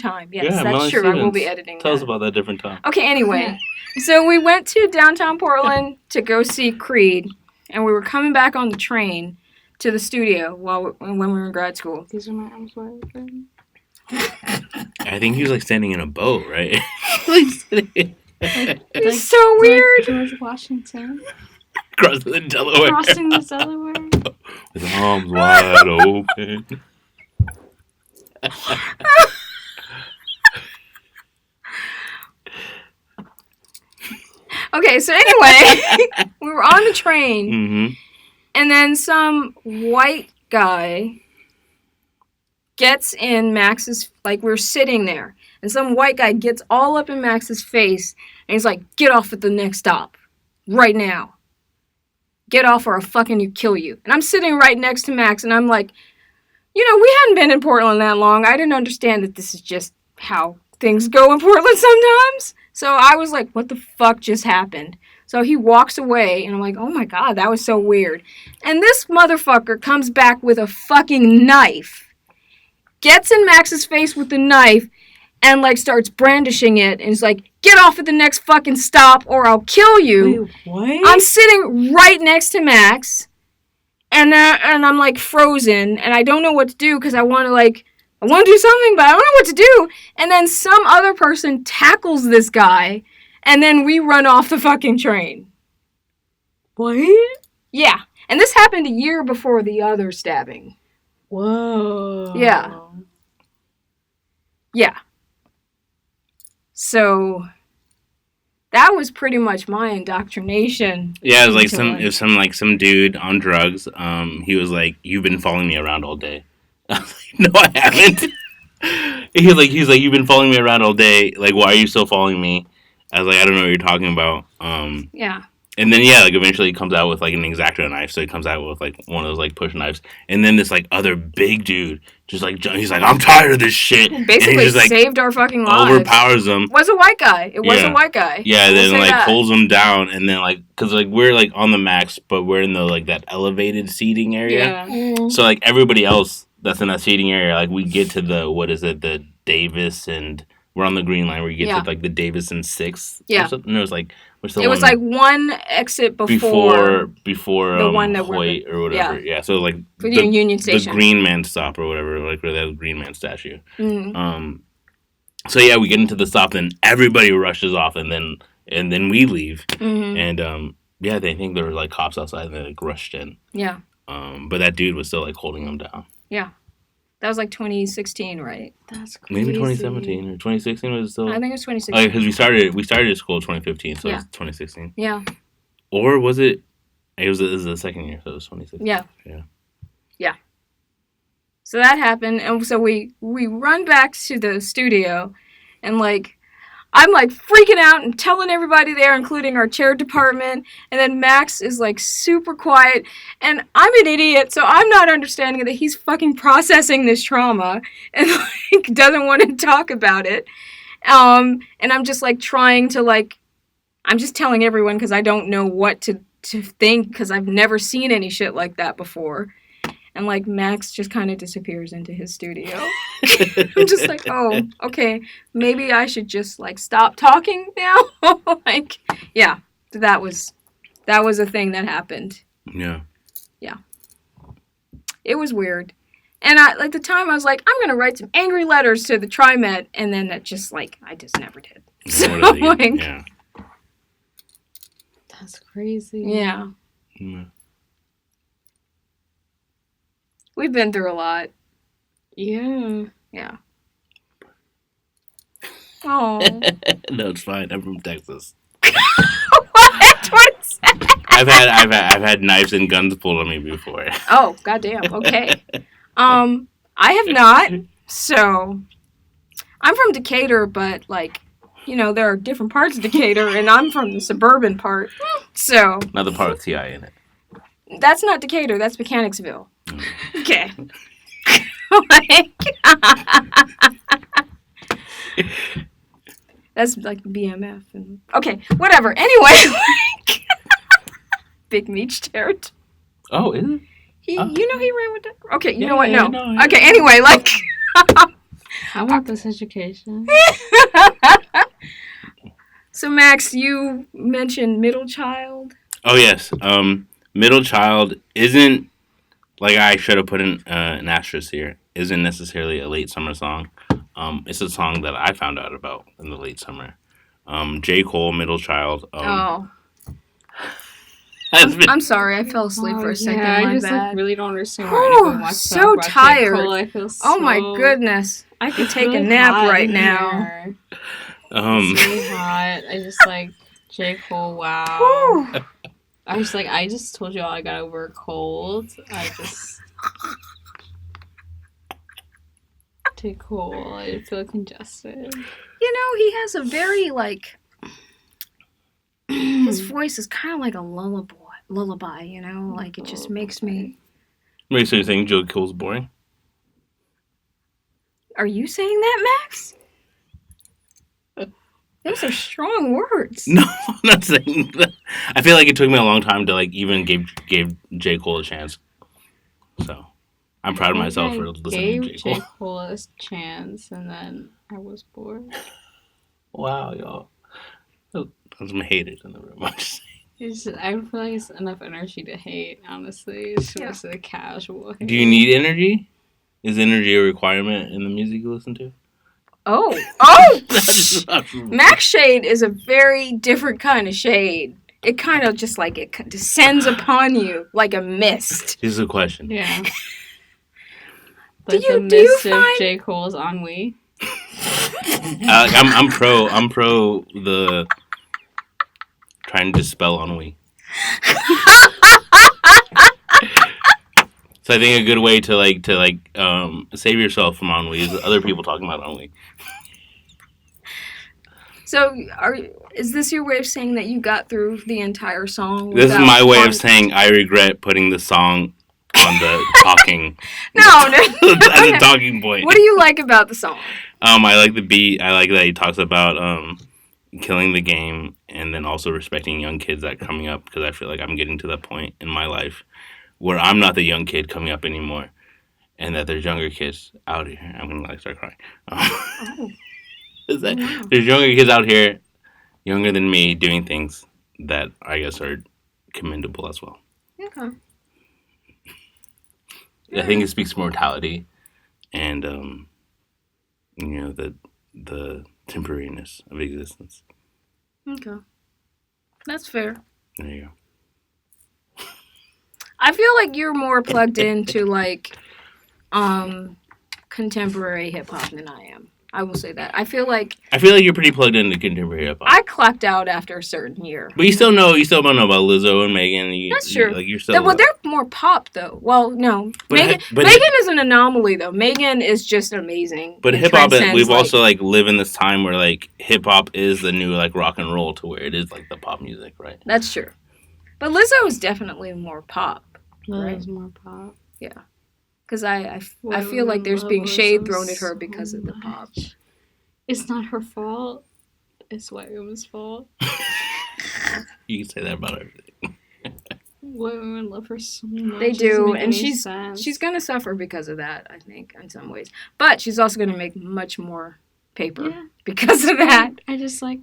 time. Yes, yeah, that's Melanie true. Stevens. I will be editing Tell us that. about that different time. Okay, anyway. So we went to downtown Portland to go see Creed, and we were coming back on the train to the studio when we were in grad school. These are my arms wide open. I think he was standing in a boat, right? It's so weird. George Washington. Crossing the Delaware. Crossing the Delaware. With arms wide open. Okay, so anyway, we were on the train, Mm-hmm. and then some white guy gets in Max's, we're sitting there, and some white guy gets all up in Max's face, and he's like, "Get off at the next stop, right now. Get off or I'll fucking kill you." And I'm sitting right next to Max, and I'm like, we hadn't been in Portland that long. I didn't understand that this is just how things go in Portland sometimes. So I was like, what the fuck just happened? So he walks away, and I'm like, oh my god, that was so weird. And this motherfucker comes back with a fucking knife, gets in Max's face with the knife, and starts brandishing it, and he's like, "Get off at the next fucking stop or I'll kill you." Wait, what? I'm sitting right next to Max, and I'm frozen, and I don't know what to do because I want to do something, but I don't know what to do. And then some other person tackles this guy And then we run off the fucking train. What? Yeah. And this happened a year before the other stabbing. Whoa. Yeah. Yeah. So that was pretty much my indoctrination. Yeah, it was like some dude on drugs. He was like, "You've been following me around all day." I was like, "No, I haven't." he's like, "You've been following me around all day. Like, why are you still following me?" I was like, "I don't know what you're talking about." Yeah. And then like eventually he comes out with like an X-Acto knife, so he comes out with like one of those like push knives, and then this like other big dude just like he's like, "I'm tired of this shit." Basically, and he just, like, saved our fucking lives. Overpowers them. Was a white guy. It was a white guy. Yeah, then like pulls him down, and then like because like we're like on the max, but we're in the like that elevated seating area. Yeah. So like everybody else that's in that seating area, like we get to the the Davis, and we're on the green line where you get to like the Davis and 6th. Yeah. Or something. And it was like it was like one exit before the one that Hoyt or whatever. Yeah. So like the Union Station, the Green Man stop or whatever, like where they have the Green Man statue. Mm-hmm. So yeah, we get into the stop, and everybody rushes off, and then we leave, and yeah, they think there were like cops outside, and they like rushed in. Yeah. But that dude was still like holding them down. Yeah. That was like 2016, right? That's crazy. Maybe 2017 or 2016 was it still. I think it was 2016. Because we started school 2015, so it was 2016. Yeah. Or was it? It was the second year, so it was 2016. Yeah. Yeah. Yeah. So that happened, and so we run back to the studio, and like I'm like freaking out and telling everybody there, including our chair department, and then Max is like super quiet, and I'm an idiot, so I'm not understanding that he's fucking processing this trauma and like doesn't want to talk about it. And I'm just like trying to like, I'm just telling everyone because I don't know what to think because I've never seen any shit like that before. And, like, Max just kind of disappears into his studio. I'm just like, oh, okay, maybe I should just, like, stop talking now. Like, yeah, that was a thing that happened. Yeah. Yeah. It was weird. And at the time, I was like, I'm going to write some angry letters to the TriMet. And then that just, like, I just never did. So, like, yeah. That's crazy. Yeah. Yeah. We've been through a lot. Yeah. Yeah. Oh. No, it's fine. I'm from Texas. What? I've had knives and guns pulled on me before. Oh, goddamn. Okay. I have not. So, I'm from Decatur, but like, you know, there are different parts of Decatur, and I'm from the suburban part. So. Another part with TI in it. That's not Decatur. That's Mechanicsville. Okay. That's like BMF. And okay, whatever. Anyway, like, Big Meech territory. Oh, is it? You know he ran with that. Okay, you Yeah, know what? No. no. Okay, anyway, like. I want this education. So, Max, you mentioned Middle Child. Oh, yes. Middle Child isn't, like I should have put in an asterisk here, isn't necessarily a late summer song. It's a song that I found out about in the late summer. J. Cole, Middle Child. I'm sorry, I fell asleep for a second. Yeah, my I just bad. like, really don't understand why anyone watches so that. tired. Cole, I feel so... Oh my goodness. I could take really a nap hot right in now. here. It's really hot. I just like J. Cole, wow. Whew. I just told you all I got over a cold. J. Cole, I feel congested. You know, he has a very, like, his voice is kind of like a lullaby, you know? Like, it just makes me... Wait, so you're saying J. Cole's boring? Are you saying that, Max? Those are strong words. No, I'm not saying that. I feel like it took me a long time to, like, even give J. Cole a chance. So, I'm proud of myself for listening to J. Cole. J. Cole a chance, and then I was bored. Wow, y'all. There's some haters in the room. I'm just saying. I feel like it's enough energy to hate, honestly. It's just a casual hate. Do you need energy? Is energy a requirement in the music you listen to? Oh! Max shade is a very different kind of shade. It kind of just like it descends upon you like a mist. Here's a question. Yeah. Do Like you the mist of J. Cole's ennui. I'm pro the trying to dispel ennui. So I think a good way to save yourself from ennui is other people talking about ennui. So, is this your way of saying that you got through the entire song? This is my way of saying I regret putting the song on the talking. No. As a talking point. What do you like about the song? I like the beat. I like that he talks about killing the game and then also respecting young kids that are coming up, because I feel like I'm getting to that point in my life where I'm not the young kid coming up anymore, and that there's younger kids out here. I'm gonna start crying. There's younger kids out here, younger than me, doing things that I guess are commendable as well. Okay. I think it speaks to mortality and the temporariness of existence. Okay. That's fair. There you go. I feel like you're more plugged into like contemporary hip hop than I am. I will say that. I feel like you're pretty plugged into contemporary hip hop. I clapped out after a certain year. But you still don't know about Lizzo and Megan. That's true. You're still they're more pop though. Well, no, Megan is an anomaly though. Megan is just amazing. But hip hop, we've also live in this time where like hip hop is the new like rock and roll, to where it is like the pop music, right? That's true. But Lizzo is definitely more pop. Right? Lizzo's more pop. Yeah. Because I feel like there's being shade thrown at her because of the pop. It's not her fault. It's white women's fault. You can say that about everything. White women love her so much. They do, and she's gonna suffer because of that, I think, in some ways. But she's also gonna make much more paper because of that. I just have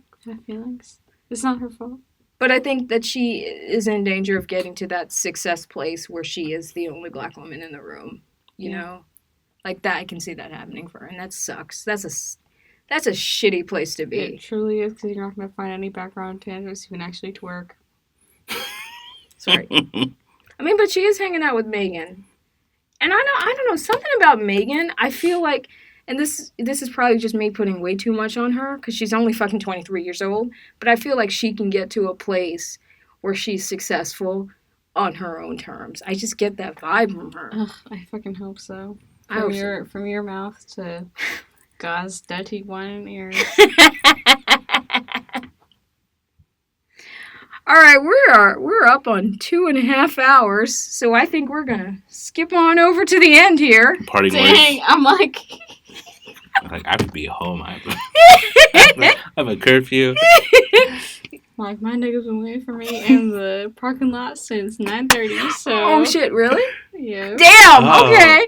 feelings. It's not her fault. But I think that she is in danger of getting to that success place where she is the only black woman in the room. You know, like that. I can see that happening for her, and that sucks. That's a shitty place to be. It truly is, because you're not going to find any background tangents who can actually twerk. Sorry. I mean, but she is hanging out with Megan, and I don't know something about Megan. I feel like, and this is probably just me putting way too much on her because she's only fucking 23 years old. But I feel like she can get to a place where she's successful on her own terms. I just get that vibe from her. Ugh, I fucking hope so. From your mouth to God's dirty one ears. All right, we're up on 2.5 hours, so I think we're gonna skip on over to the end here. Party Dang, I'm like I have to be home. I have a curfew. Like, my nigga's been waiting for me in the parking lot since 9:30, so... Oh, shit, really? Yeah. Damn, okay.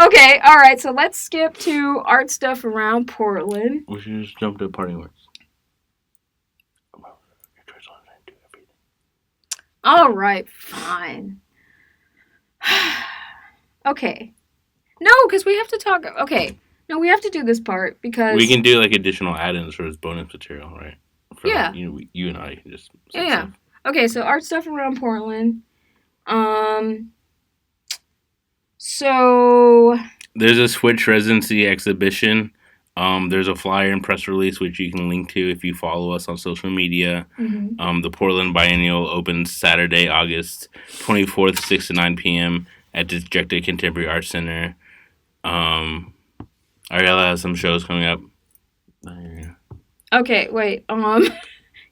Okay, all right, so let's skip to art stuff around Portland. We should just jump to party words. All right, fine. Okay. No, because we have to talk... Okay. No, we have to do this part because... We can do, additional add-ins for this bonus material, right? Yeah. You and I can just... Yeah. Okay, so art stuff around Portland. So... There's a Switch residency exhibition. There's a flyer and press release which you can link to if you follow us on social media. Mm-hmm. The Portland Biennial opens Saturday, August 24th, 6 to 9 p.m. at Dejected Contemporary Arts Center. Ariella has some shows coming up. Okay, wait.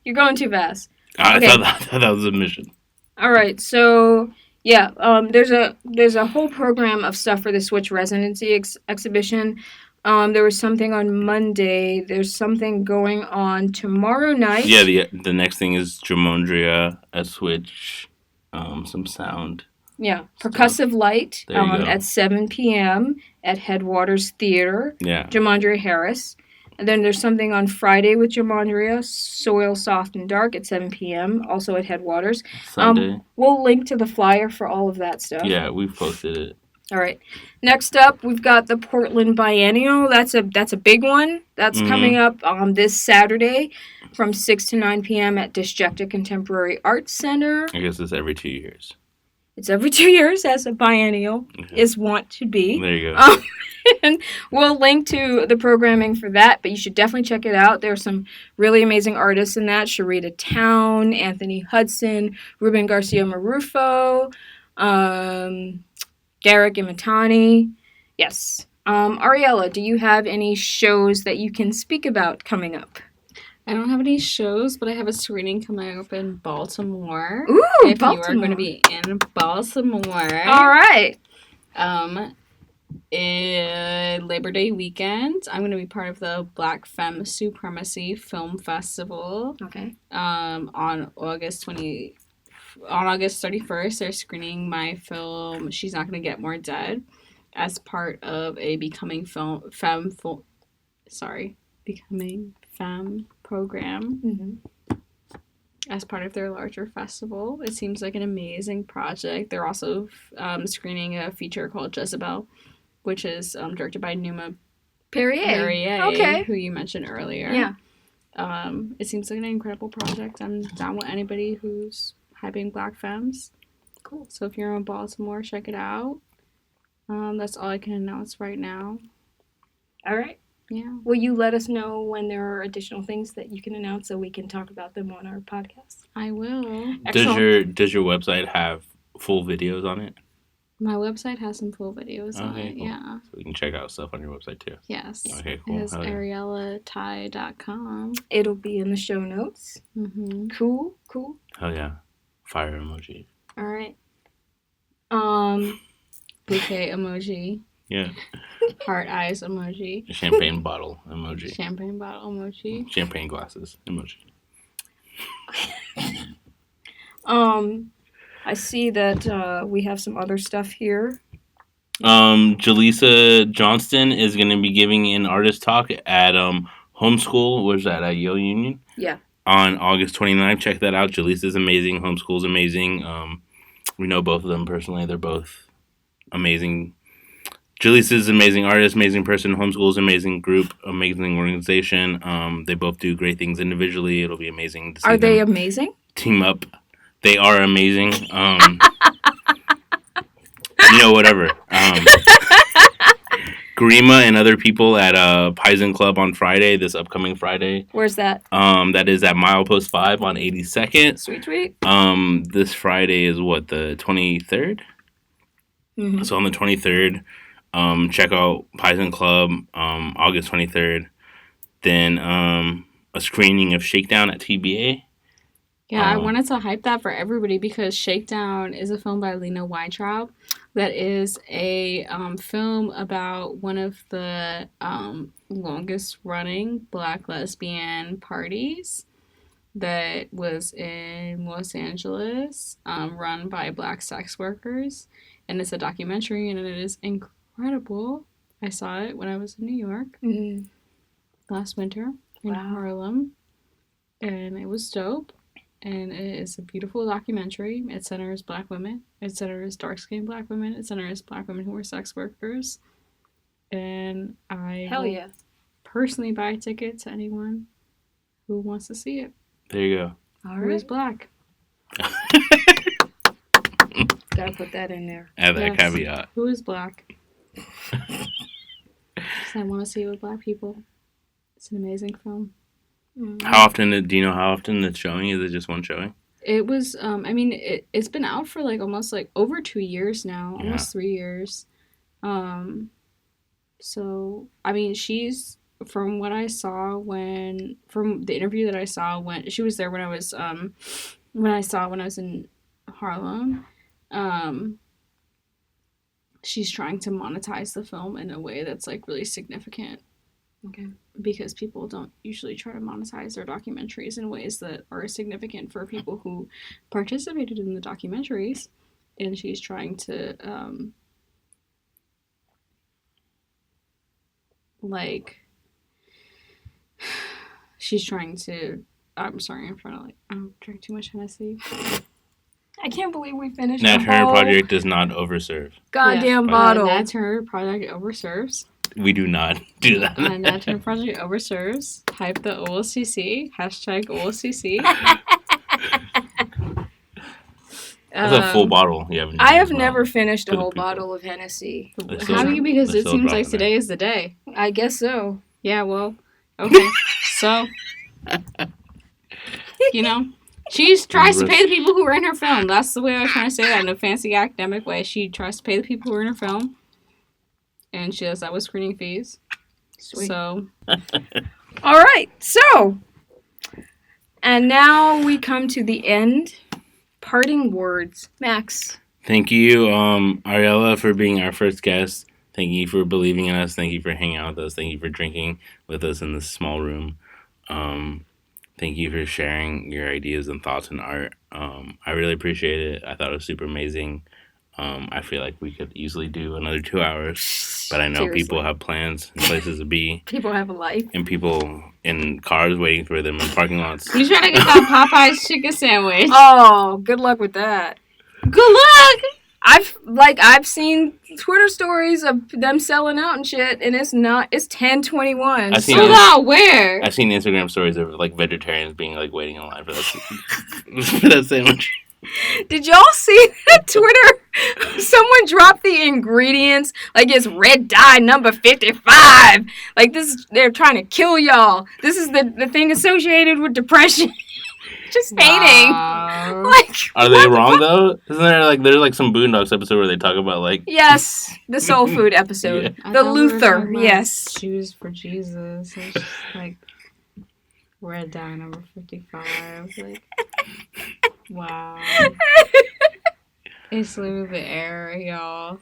You're going too fast. I thought that was a mission. All right, so yeah, there's a whole program of stuff for the Switch residency exhibition. There was something on Monday. There's something going on tomorrow night. Yeah, the next thing is Jamondria at Switch. Some sound. Yeah, Percussive Light at 7 p.m. at Headwaters Theater. Yeah. Jamondria Harris. And then there's something on Friday with Jamondria, Soil Soft and Dark at 7 p.m., also at Headwaters. Sunday. We'll link to the flyer for all of that stuff. Yeah, we've posted it. All right. Next up, we've got the Portland Biennial. That's a big one. That's coming up this Saturday from 6 to 9 p.m. at Disjecta Contemporary Arts Center. I guess it's every 2 years. It's every 2 years, as a biennial is wont to be. There you go. And we'll link to the programming for that, but you should definitely check it out. There are some really amazing artists in that. Sharita Town, Anthony Hudson, Ruben Garcia Marufo, Garrick Imatani. Yes. Ariella, do you have any shows that you can speak about coming up? I don't have any shows, but I have a screening coming up in Baltimore. Ooh, if Baltimore. you are going to be in Baltimore. All right. In Labor Day weekend, I'm going to be part of the Black Femme Supremacy Film Festival. Okay. On August 31st, they're screening my film She's Not Gonna Get More Dead as part of a Becoming Femme program. As part of their larger festival. It seems like an amazing project. They're also screening a feature called Jezebel, which is directed by Numa Perrier, okay, who you mentioned earlier. Yeah. It seems like an incredible project. I'm down with anybody who's hyping Black femmes. Cool. So if you're in Baltimore, check it out. That's all I can announce right now. All right. Yeah. Will you let us know when there are additional things that you can announce so we can talk about them on our podcast? I will. Does your website have full videos on it? My website has some full videos on it, cool. yeah. So we can check out stuff on your website too. Yes. Okay, cool. It's ariellathai.com. It'll be in the show notes. Cool. Hell yeah. Fire emoji. All right. Bouquet emoji. Yeah. Heart eyes emoji. Champagne bottle emoji. Champagne bottle emoji. Champagne glasses emoji. I see that we have some other stuff here. Jaleesa Johnston is going to be giving an artist talk at Homeschool. Where's that? At Yale Union? Yeah. On August 29th. Check that out. Jaleesa's amazing. Homeschool's amazing. We know both of them personally. They're both amazing. Jaleesa's an amazing artist, amazing person. Homeschool's amazing group, amazing organization. They both do great things individually. It'll be amazing to see them. Are they them amazing? Team up. They are amazing. Whatever. Garima and other people at Paisan Club on Friday, this upcoming Friday. Where's that? That is at Milepost 5 on 82nd. Sweet. This Friday is what, the 23rd? Mm-hmm. So on the 23rd, check out Paisan Club, August 23rd. Then a screening of Shakedown at TBA. Yeah, I wanted to hype that for everybody because Shakedown is a film by Lena Weintraub that is a film about one of the longest running Black lesbian parties that was in Los Angeles, run by Black sex workers. And it's a documentary and it is incredible. I saw it when I was in New York last winter in Harlem, and it was dope. And it is a beautiful documentary. It centers Black women. It centers dark-skinned Black women. It centers Black women who are sex workers. And I personally buy a ticket to anyone who wants to see it. There you go. Who is Black. Gotta put that in there. Add that caveat. Who is Black? I want to see it with Black people. It's an amazing film. How often do you know how often it's showing? Is it just one showing? It was it's been out for almost over 2 years now, almost 3 years. So she's, from what I saw from the interview that I saw when she was there when I was when I was in Harlem, she's trying to monetize the film in a way that's really significant. Okay. Because people don't usually try to monetize their documentaries in ways that are significant for people who participated in the documentaries. And she's trying to, I'm sorry, I'm trying to, I don't drink too much Hennessy. I can't believe we finished Nat the Turner whole Project does not overserve. goddamn bottle. Nat Turner Project overserves. We do not do that. Nat Turner Project overserves. Hype the OLCC. Hashtag OLCC. That's a full bottle. I have never finished a whole bottle of Hennessy. Have you? Because it seems like today is the day. I guess so. Yeah, well, okay. So, you know, she tries to pay the people who are in her film. That's the way I was trying to say that in a fancy academic way. She tries to pay the people who are in her film. And she does that with screening fees. Sweet. So. All right. So. And now we come to the end. Parting words. Max. Thank you, Ariella, for being our first guest. Thank you for believing in us. Thank you for hanging out with us. Thank you for drinking with us in this small room. Thank you for sharing your ideas and thoughts and art. I really appreciate it. I thought it was super amazing. I feel like we could easily do another 2 hours, but I know Seriously. people have plans and places to be. People have a life. And people in cars waiting for them in parking lots. You trying to get that Popeye's chicken sandwich? Oh, good luck with that. Good luck! I've seen Twitter stories of them selling out and shit, and it's 10:21. I've seen Sold out where? I've seen Instagram stories of like vegetarians being like waiting in line for that for that sandwich. Did y'all see that Twitter? Someone dropped the ingredients like it's red dye number 55. Like this, they're trying to kill y'all. This is the thing associated with depression. Just hating. Like, are they wrong though? Isn't there there's like some Boondocks episode where they talk about like yes, the soul food episode, Yeah. the Luther. Yes, Shoes for Jesus. It's just like red dye number 55. Like, wow. It's literally the air, y'all.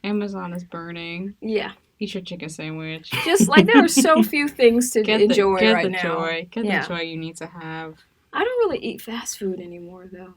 Amazon is burning. Yeah. Eat your chicken sandwich. Just like there are so few things to enjoy right now. Get the joy you need to have. I don't really eat fast food anymore, though.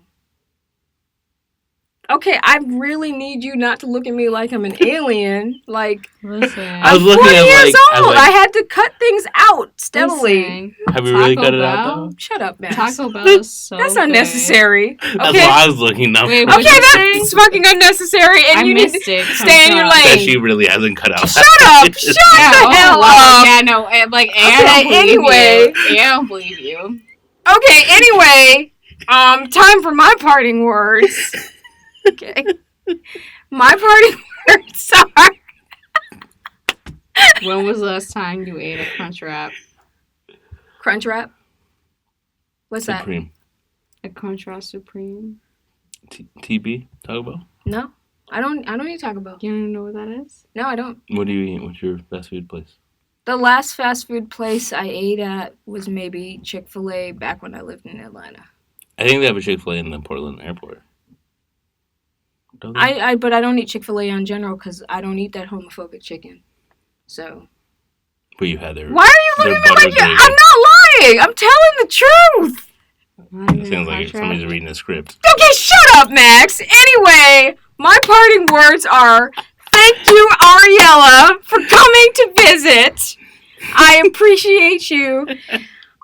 Okay, I really need you not to look at me like I'm an alien. Like, listen, I'm 40 years old. I had to cut things out steadily. Listen, have you really cut it out, though? Shut up, man. Taco Bell is so That's good. unnecessary. Okay? That's why I was looking up. Wait, okay, that's fucking unnecessary, and you need to stay in your lane. That she really hasn't cut out. Shut up! Shut the hell up! Yeah, no, like, okay, anyway. I don't believe you. Okay, anyway, time for my parting words. Okay. My parting words are... When was the last time you ate a Crunch Wrap? Crunch Wrap? What's Supreme. That? A Crunch Wrap Supreme? TB? Taco Bell? No. I don't eat Taco Bell. You don't even know what that is? No, I don't. What do you eat? What's your fast food place? The last fast food place I ate at was maybe Chick-fil-A back when I lived in Atlanta. I think they have a Chick-fil-A in the Portland airport. But I don't eat Chick-fil-A in general because I don't eat that homophobic chicken. So. But you had their. Why are you looking at me like I'm not lying? I'm telling the truth. It sounds like somebody's reading a script. Okay, shut up, Max. Anyway, my parting words are, thank you, Ariella, for coming to visit. I appreciate you.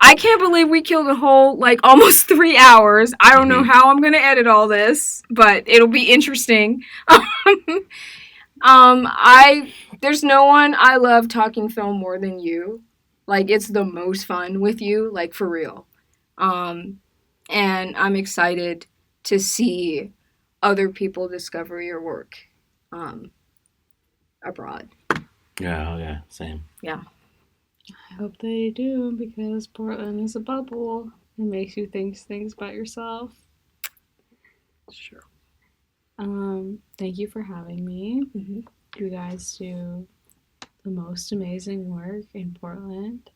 I can't believe we killed a whole, almost 3 hours. I don't know how I'm going to edit all this, but it'll be interesting. There's no one I love talking film more than you. It's the most fun with you, for real. And I'm excited to see other people discover your work abroad. Yeah, same. Yeah. I hope they do, because Portland is a bubble. It makes you think things about yourself. Sure. Thank you for having me. Mm-hmm. You guys do the most amazing work in Portland.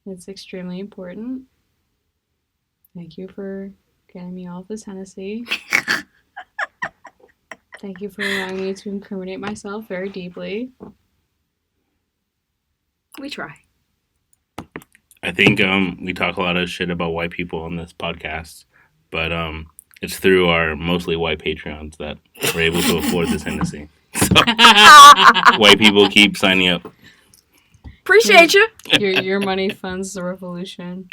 It's extremely important. Thank you for getting me off this Hennessy. Thank you for allowing me to incriminate myself very deeply. We try. I think we talk a lot of shit about white people on this podcast, but it's through our mostly white Patreons that we're able to afford this Hennessy. So, white people keep signing up. Appreciate you. Your money funds the revolution.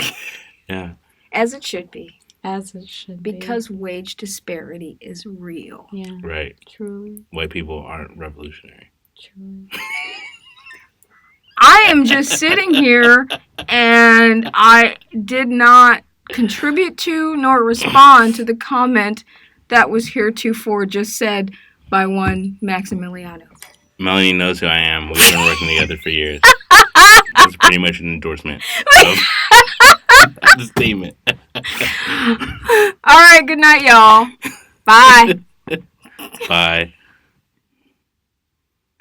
Yeah. As it should be. As it should be. Because wage disparity is real. Yeah. Right. Truly. White people aren't revolutionary. Truly. I am just sitting here and I did not contribute to nor respond to the comment that was heretofore just said by one Maximiliano. Melanie knows who I am. We've been working together for years. That's pretty much an endorsement of the statement. All right, good night, y'all. Bye. Bye.